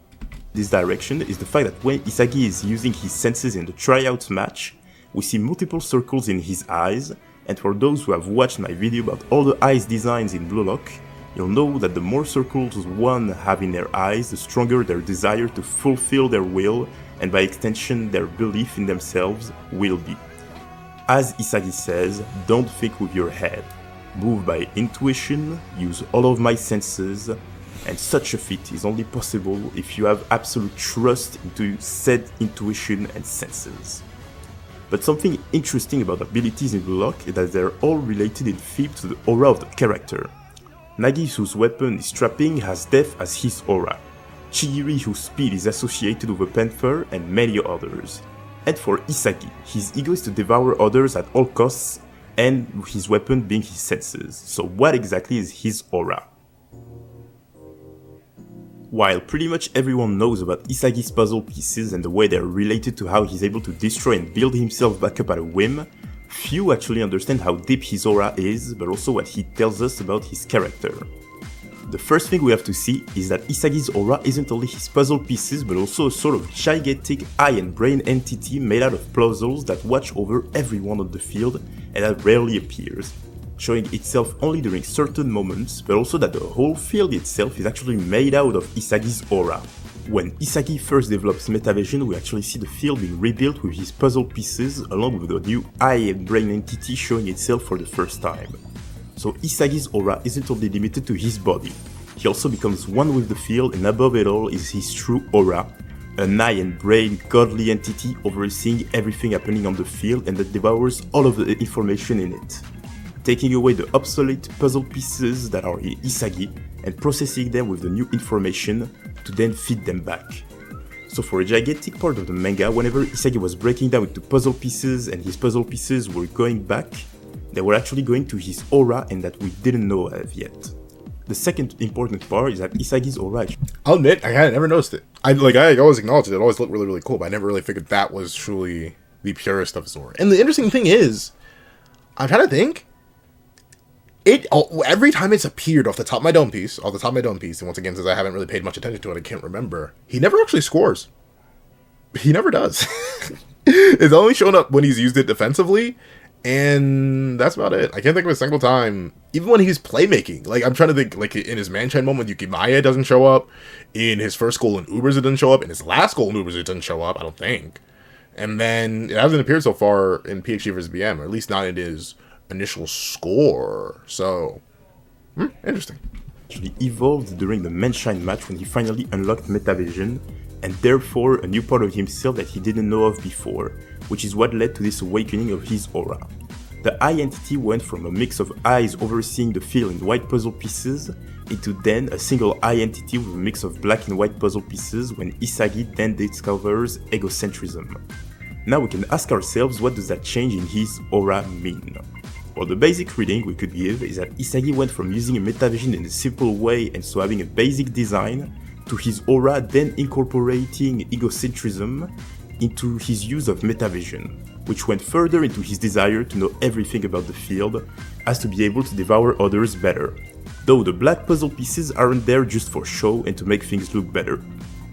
This direction is the fact that when Isagi is using his senses in the tryouts match, we see multiple circles in his eyes, and for those who have watched my video about all the eyes designs in Blue Lock, you'll know that the more circles one have in their eyes, the stronger their desire to fulfill their will, and by extension their belief in themselves will be. As Isagi says, don't think with your head, move by intuition, use all of my senses, and such a feat is only possible if you have absolute trust into said intuition and senses. But something interesting about abilities in Blue Lock is that they're all related in theme to the aura of the character. Nagi, whose weapon is trapping, has death as his aura. Chigiri, whose speed is associated with a panther, and many others. And for Isagi, his ego is to devour others at all costs, and his weapon being his senses. So what exactly is his aura? While pretty much everyone knows about Isagi's puzzle pieces and the way they're related to how he's able to destroy and build himself back up at a whim, few actually understand how deep his aura is, but also what he tells us about his character. The first thing we have to see is that Isagi's aura isn't only his puzzle pieces, but also a sort of gigantic eye and brain entity made out of puzzles that watch over everyone on the field and that rarely appears, showing itself only during certain moments, but also that the whole field itself is actually made out of Isagi's aura. When Isagi first develops Metavision, we actually see the field being rebuilt with his puzzle pieces, along with the new eye and brain entity showing itself for the first time. So Isagi's aura isn't only limited to his body, he also becomes one with the field, and above it all is his true aura, an eye and brain godly entity overseeing everything happening on the field and that devours all of the information in it, taking away the obsolete puzzle pieces that are in Isagi and processing them with the new information to then feed them back. So for a gigantic part of the manga, whenever Isagi was breaking down into puzzle pieces and his puzzle pieces were going back, they were actually going to his aura and that we didn't know of yet. The second important part is that Isagi's aura... I'll admit, I had never noticed it. I always acknowledged it, it always looked really, really cool, but I never really figured that was truly the purest of his aura. And the interesting thing is, I'm trying to think, every time it's appeared off the top of my dome piece, and once again, since I haven't really paid much attention to it, I can't remember, he never actually scores. He never does. It's only shown up when he's used it defensively, and that's about it. I can't think of a single time, even when he's playmaking. Like, I'm trying to think, like, in his Manchain moment, Yuki Maya doesn't show up. In his first goal in Ubers, it doesn't show up. In his last goal in Ubers, it doesn't show up, I don't think. And then, it hasn't appeared so far in PhD vs. BM, or at least not in his initial score. So, interesting. Actually evolved during the Manchain match when he finally unlocked Metavision, and therefore a new part of himself that he didn't know of before, which is what led to this awakening of his aura. The eye entity went from a mix of eyes overseeing the field in white puzzle pieces into then a single eye entity with a mix of black and white puzzle pieces when Isagi then discovers egocentrism. Now we can ask ourselves, what does that change in his aura mean? Well, the basic reading we could give is that Isagi went from using a metavision in a simple way and so having a basic design, to his aura then incorporating egocentrism into his use of metavision, which went further into his desire to know everything about the field, as to be able to devour others better. Though the black puzzle pieces aren't there just for show and to make things look better.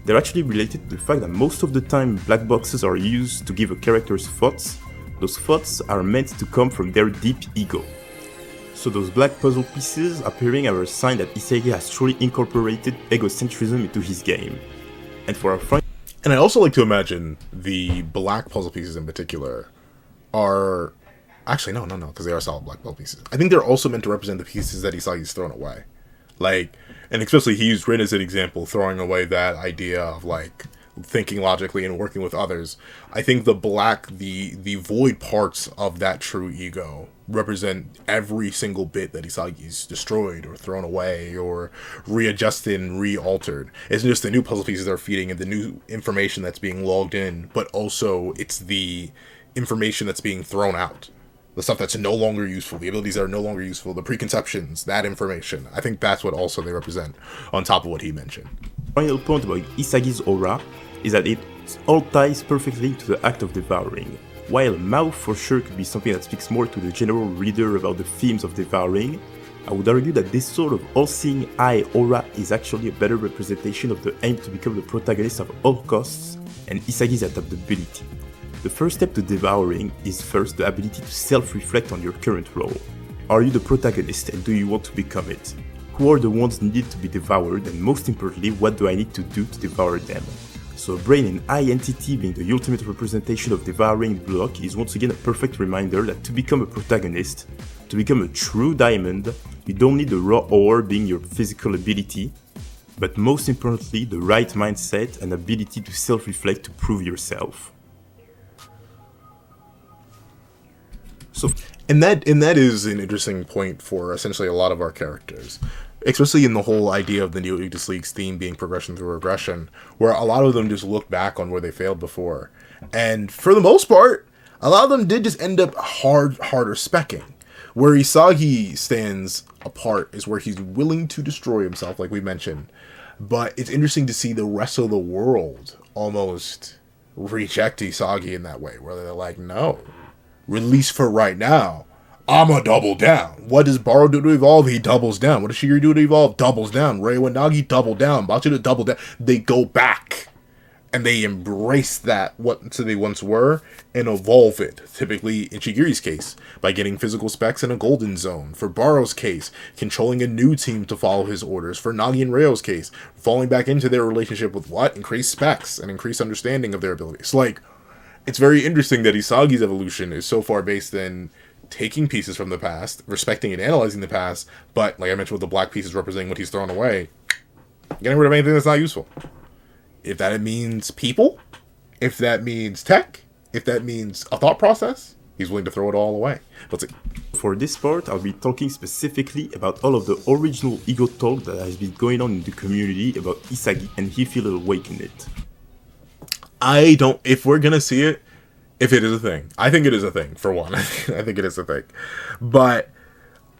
They're actually related to the fact that most of the time black boxes are used to give a character's thoughts. Those thoughts are meant to come from their deep ego. So those black puzzle pieces appearing are a sign that Isagi has truly incorporated egocentrism into his game. And for our final... And I also like to imagine the black puzzle pieces in particular are... Actually, no, because they are solid black puzzle pieces. I think they're also meant to represent the pieces that Isagi's thrown away. Like, and especially he used Rin as an example, throwing away that idea of, like, thinking logically and working with others. I think the black, the void parts of that true ego represent every single bit that Isagi's destroyed or thrown away or readjusted and re-altered. It's just the new puzzle pieces they're feeding and the new information that's being logged in, but also it's the information that's being thrown out. The stuff that's no longer useful, the abilities that are no longer useful, the preconceptions, that information. I think that's what also they represent, on top of what he mentioned. Final point about Isagi's aura is that it all ties perfectly into the act of devouring. While mouth for sure could be something that speaks more to the general reader about the themes of devouring, I would argue that this sort of all-seeing eye aura is actually a better representation of the aim to become the protagonist at all costs and Isagi's adaptability. The first step to devouring is first the ability to self-reflect on your current role. Are you the protagonist and do you want to become it? Who are the ones needed to be devoured, and most importantly, what do I need to do to devour them? So a brain and eye entity being the ultimate representation of devouring block is once again a perfect reminder that to become a protagonist, to become a true diamond, you don't need the raw ore being your physical ability, but most importantly the right mindset and ability to self-reflect to prove yourself. And that is an interesting point for essentially a lot of our characters, especially in the whole idea of the New Ignis League's theme being progression through regression, where a lot of them just look back on where they failed before. And for the most part, a lot of them did just end up harder speccing. Where Isagi stands apart is where he's willing to destroy himself, like we mentioned. But it's interesting to see the rest of the world almost reject Isagi in that way, where they're like, no. Release for right now. I'ma double down. What does Baro do to evolve? He doubles down. What does Shigiri do to evolve? Doubles down. Reiwa and Nagi double down. Bachida double down. They go back. And they embrace that, what they once were, and evolve it. Typically, in Shigiri's case, by getting physical specs in a golden zone. For Baro's case, controlling a new team to follow his orders. For Nagi and Reo's case, falling back into their relationship with what? Increased specs and increased understanding of their abilities. Like, it's very interesting that Isagi's evolution is so far based in taking pieces from the past, respecting and analyzing the past, but, like I mentioned with the black pieces representing what he's thrown away, getting rid of anything that's not useful. If that means people, if that means tech, if that means a thought process, he's willing to throw it all away. Let's see. For this part, I'll be talking specifically about all of the original ego talk that has been going on in the community about Isagi, and he feels awake in it. I don't, if we're gonna see it, if it is a thing, I think it is a thing, for one. I think it is a thing. But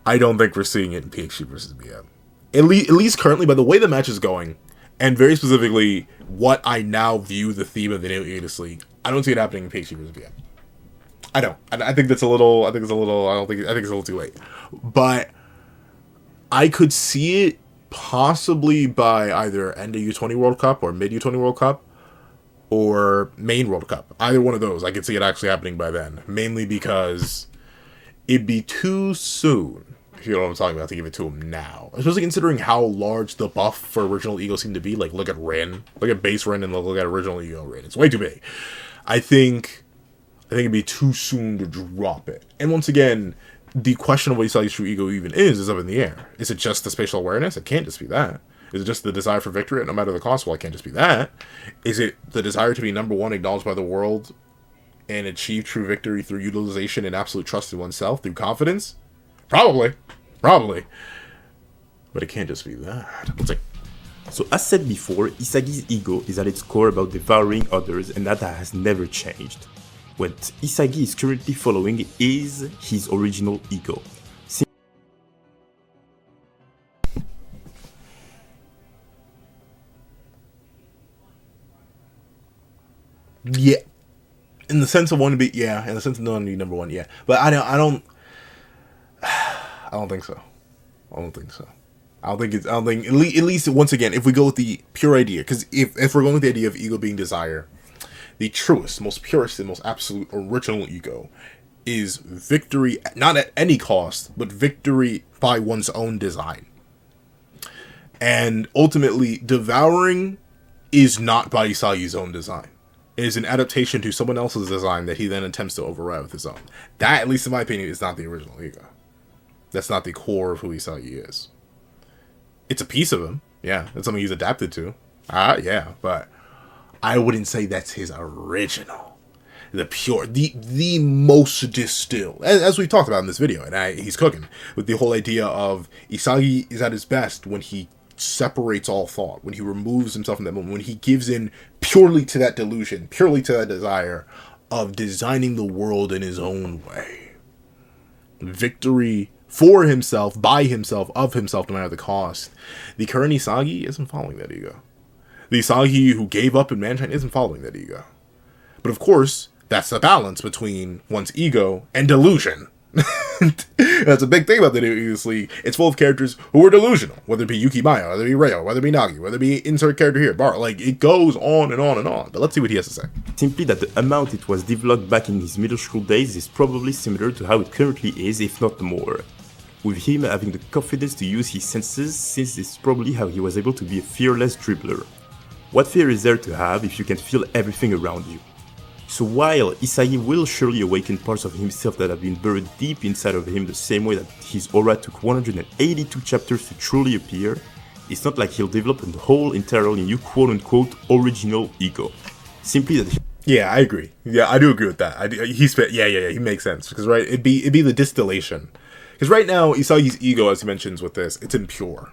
I don't think we're seeing it in PhD versus BM. At least currently, by the way the match is going, and very specifically, what I now view the theme of the New Ignis League, I don't see it happening in PhD versus BM. I don't. I think that's a little, I think it's a little too late. But I could see it possibly by either end of U20 World Cup or mid U20 World Cup, or main World Cup. Either one of those, I could see it actually happening by then. Mainly because it'd be too soon, if you know what I'm talking about, to give it to him now. Especially considering how large the buff for original Ego seemed to be. Like, look at Rin. Look at base Rin and look at original Ego Rin. It's way too big. I think it'd be too soon to drop it. And once again, the question of what Isagi's true ego even is up in the air. Is it just the spatial awareness? It can't just be that. Is it just the desire for victory at no matter the cost? Well, it can't just be that. Is it the desire to be number one, acknowledged by the world, and achieve true victory through utilization and absolute trust in oneself, through confidence? Probably. Probably. But it can't just be that. It's like, so as said before, Isagi's ego is at its core about devouring others, and that has never changed. What Isagi is currently following is his original ego. Yeah. In the sense of wanting to be, yeah. In the sense of wanting to be number one, yeah. But I don't think so. I don't think at least once again, if we go with the pure idea, because if we're going with the idea of ego being desire, the truest, most purest, and most absolute original ego is victory, not at any cost, but victory by one's own design. And ultimately, devouring is not by Isagi's own design. It is an adaptation to someone else's design that he then attempts to override with his own. That, at least in my opinion, is not the original ego. That's not the core of who Isagi is. It's a piece of him. Yeah, it's something he's adapted to. Yeah, but I wouldn't say that's his original. The pure, the most distilled, as we've talked about in this video, and he's cooking with the whole idea of Isagi is at his best when he separates all thought, when he removes himself from that moment, when he gives in purely to that delusion, purely to that desire of designing the world in his own way. Victory for himself, by himself, of himself, no matter the cost. The current Isagi isn't following that ego. The Isagi who gave up in mankind isn't following that ego. But of course, that's the balance between one's ego and delusion. That's a big thing about the new League. It's full of characters who are delusional, whether it be Yuki Maya, whether it be Reo, whether it be Nagi, whether it be insert character here, Bar. Like, it goes on and on and on. But let's see what he has to say. Simply that the amount it was developed back in his middle school days is probably similar to how it currently is, if not more. With him having the confidence to use his senses, since this is probably how he was able to be a fearless dribbler. What fear is there to have if you can feel everything around you? So while Isagi will surely awaken parts of himself that have been buried deep inside of him the same way that his aura took 182 chapters to truly appear, it's not like he'll develop a whole entirely new quote-unquote original ego. Simply that Yeah, I agree. Yeah, I do agree with that. He makes sense. Because, right, it'd be the distillation. Because right now, Isagi's ego, as he mentions with this, it's impure.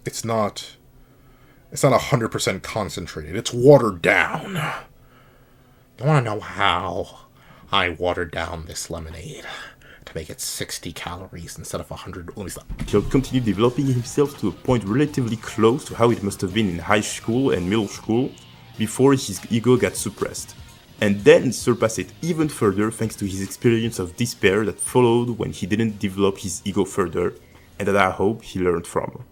It's not 100% concentrated. It's watered down. You want to know how I watered down this lemonade to make it 60 calories instead of 100? Let me stop. He'll continue developing himself to a point relatively close to how it must have been in high school and middle school before his ego got suppressed, and then surpass it even further thanks to his experience of despair that followed when he didn't develop his ego further, and that I hope he learned from.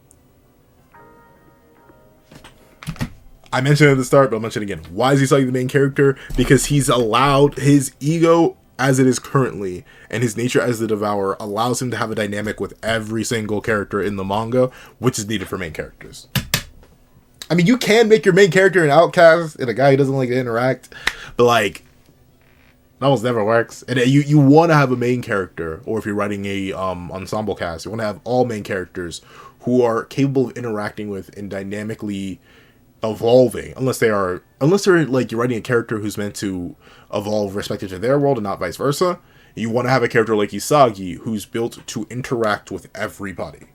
I mentioned it at the start, but I'll mention it again. Why is Isagi the main character? Because he's allowed his ego as it is currently, and his nature as the Devourer allows him to have a dynamic with every single character in the manga, which is needed for main characters. I mean, you can make your main character an outcast and a guy who doesn't like to interact, but like, that almost never works. And you want to have a main character, or if you're writing a ensemble cast, you want to have all main characters who are capable of interacting with and dynamically evolving, unless they're like you're writing a character who's meant to evolve respective to their world and not vice versa. You want to have a character like Isagi who's built to interact with everybody.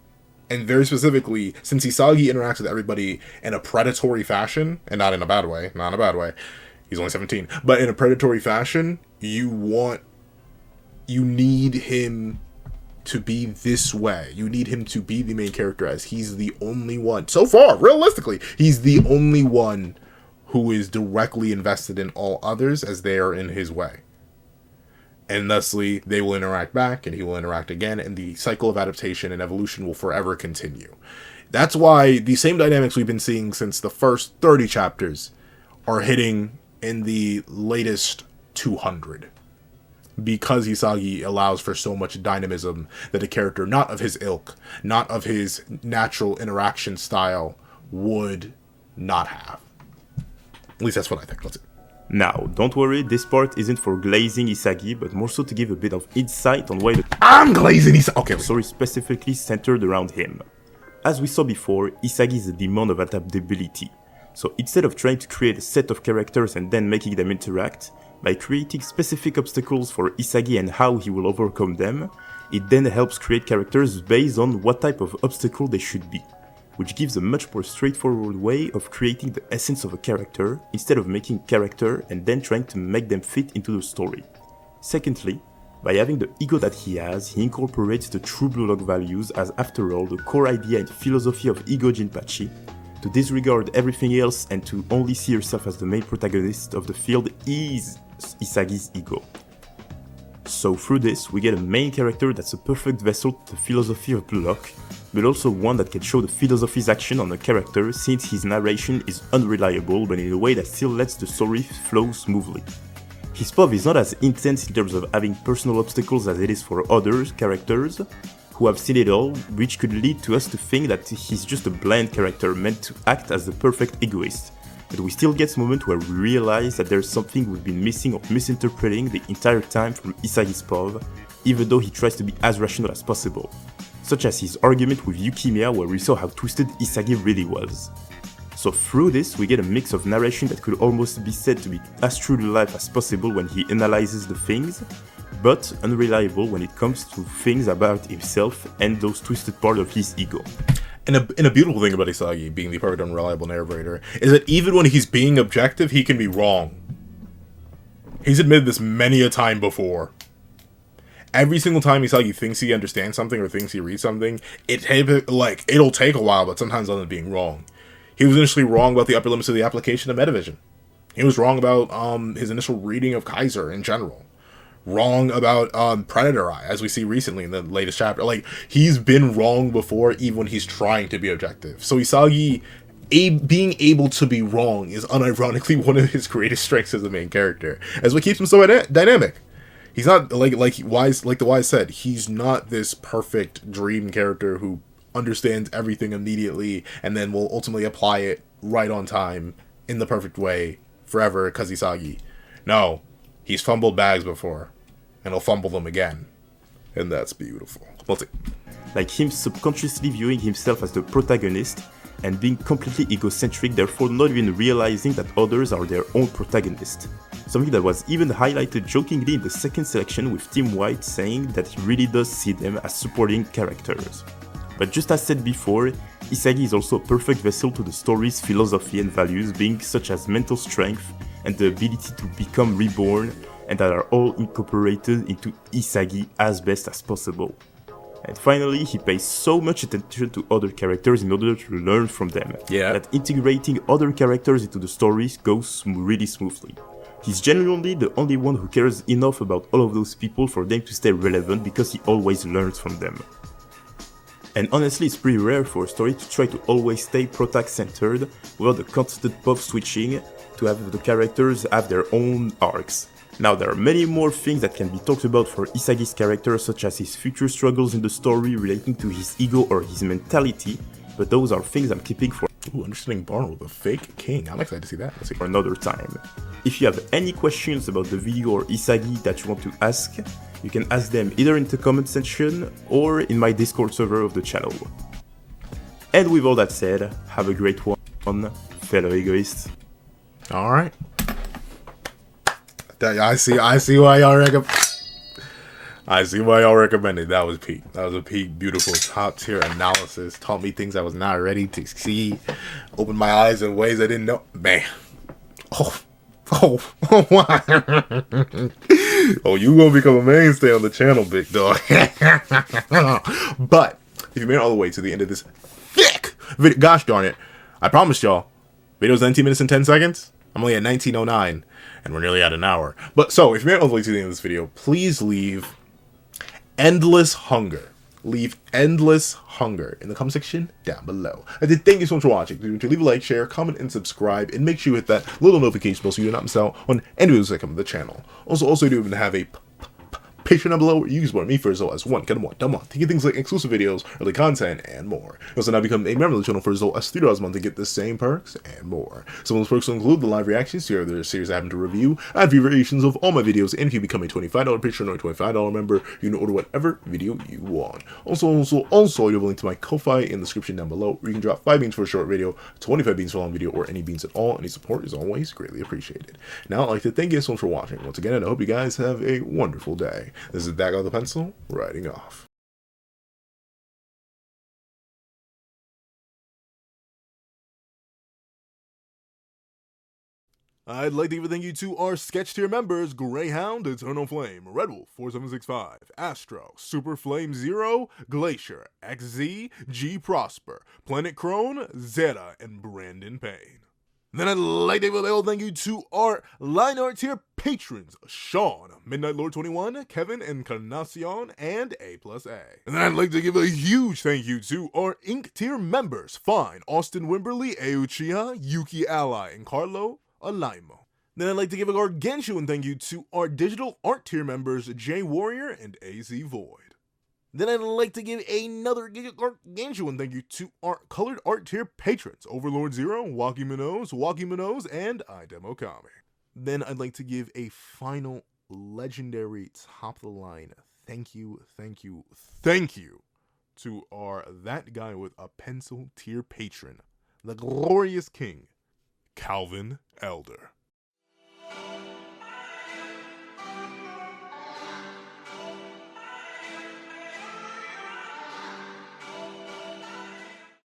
And very specifically, since Isagi interacts with everybody in a predatory fashion, and not in a bad way, he's only 17, but in a predatory fashion, you need him to be this way. You need him to be the main character, as he's the only one, so far, realistically, he's the only one who is directly invested in all others as they are in his way. And thusly, they will interact back, and he will interact again, and the cycle of adaptation and evolution will forever continue. That's why the same dynamics we've been seeing since the first 30 chapters are hitting in the latest 200. Because Isagi allows for so much dynamism that a character not of his ilk, not of his natural interaction style, would not have. At least that's what I think. That's it. Now, don't worry, this part isn't for glazing Isagi, but more so to give a bit of insight on why the I'm glazing Isagi! Okay. story specifically centered around him. As we saw before, Isagi is a demon of adaptability. So instead of trying to create a set of characters and then making them interact, By creating specific obstacles for Isagi and how he will overcome them, it then helps create characters based on what type of obstacle they should be, which gives a much more straightforward way of creating the essence of a character instead of making a character and then trying to make them fit into the story. Secondly, by having the ego that he has, he incorporates the true Blue Lock values as, after all, the core idea and philosophy of Ego Jinpachi, to disregard everything else and to only see yourself as the main protagonist of the field is Isagi's ego. So through this, we get a main character that's a perfect vessel to the philosophy of Blue Lock, but also one that can show the philosophy's action on a character since his narration is unreliable but in a way that still lets the story flow smoothly. His POV is not as intense in terms of having personal obstacles as it is for other characters who have seen it all, which could lead to us to think that he's just a bland character meant to act as the perfect egoist. But we still get moments where we realize that there's something we've been missing or misinterpreting the entire time from Isagi's POV, even though he tries to be as rational as possible, such as his argument with Yuki where we saw how twisted Isagi really was. So through this, we get a mix of narration that could almost be said to be as true to life as possible when he analyzes the things, but unreliable when it comes to things about himself and those twisted parts of his ego. And a beautiful thing about Isagi being the perfect unreliable narrator is that even when he's being objective, he can be wrong. He's admitted this many a time before. Every single time Isagi thinks he understands something or thinks he reads something, it'll take a while, but sometimes ends up being wrong. He was initially wrong about the upper limits of the application of Metavision. He was wrong about his initial reading of Kaiser in general. Wrong about Predator Eye, as we see recently in the latest chapter. Like, he's been wrong before, even when he's trying to be objective. So Isagi, being able to be wrong is unironically one of his greatest strengths as a main character. As what keeps him so dynamic. He's not, like the Wise said, he's not this perfect dream character who understands everything immediately and then will ultimately apply it right on time in the perfect way forever because Isagi. No, he's fumbled bags before, and he'll fumble them again, and that's beautiful. We'll see. Like him subconsciously viewing himself as the protagonist and being completely egocentric, therefore not even realizing that others are their own protagonist. Something that was even highlighted jokingly in the second selection with Tim White saying that he really does see them as supporting characters. But just as said before, Isagi is also a perfect vessel to the story's philosophy and values, being such as mental strength and the ability to become reborn, and that are all incorporated into Isagi as best as possible. And finally, he pays so much attention to other characters in order to learn from them, that integrating other characters into the stories goes really smoothly. He's genuinely the only one who cares enough about all of those people for them to stay relevant because he always learns from them. And honestly, it's pretty rare for a story to try to always stay protag-centered without the constant POV switching to have the characters have their own arcs. Now, there are many more things that can be talked about for Isagi's character, such as his future struggles in the story relating to his ego or his mentality, but those are things I'm keeping for understanding Barn with a fake king. I'm excited to see that. Let's see. For another time. If you have any questions about the video or Isagi that you want to ask, you can ask them either in the comment section or in my Discord server of the channel. And with all that said, have a great one, fellow egoists. Alright. I see why y'all recommended. That was peak. That was a peak, beautiful, top tier analysis. Taught me things I was not ready to see. Opened my eyes in ways I didn't know. Man. Oh, you gonna become a mainstay on the channel, big dog. But if you made it all the way to the end of this thick video, gosh darn it, I promised y'all, video's 19 minutes and 10 seconds. I'm only at 19:09, and we're nearly at an hour. But so, if you made it all the way to the end of this video, please leave endless hunger. Leave endless hunger in the comment section down below. I did thank you so much for watching. Remember to leave a like, share, comment, and subscribe, and make sure you hit that little notification bell so you do not miss out on any videos that come to the channel. Also do even have a Patreon down below where you can support me for as low as $1 a month to get things like exclusive videos, early content, and more. You also now become a member of the channel for as low as $3 a month to get the same perks and more. Some of those perks will include the live reactions to other series I happen to review, ad variations of all my videos, and if you become a $25 Patreon or a $25 member, you can order whatever video you want. Also, you have a link to my Ko-Fi in the description down below where you can drop 5 beans for a short video, 25 beans for a long video, or any beans at all. Any support is always greatly appreciated. Now, I'd like to thank you so much for watching once again, and I hope you guys have a wonderful day. This is Dagger the Pencil, writing off. I'd like to give a thank you to our sketch tier members: Greyhound, Eternal Flame, Red Wolf 4765, Astro, Super Flame Zero, Glacier, XZ, G Prosper, Planet Crone, Zeta, and Brandon Payne. Then I'd like to give a little thank you to our line art tier patrons: Sean, Midnight Lord 21, Kevin, Encarnacion, and A+A. And then I'd like to give a huge thank you to our ink tier members: Fine, Austin Wimberly, Euchiha, Yuki Ally, and Carlo Alaimo. Then I'd like to give a gargantuan thank you to our digital art tier members: J Warrior and AZ Void. Then I'd like to give another gargantuan thank you to our colored art tier patrons: Overlord Zero, Waki Minos, and iDemokami. Then I'd like to give a final legendary top of the line thank you to our That Guy with a Pencil tier patron, the glorious king, Calvin Elder.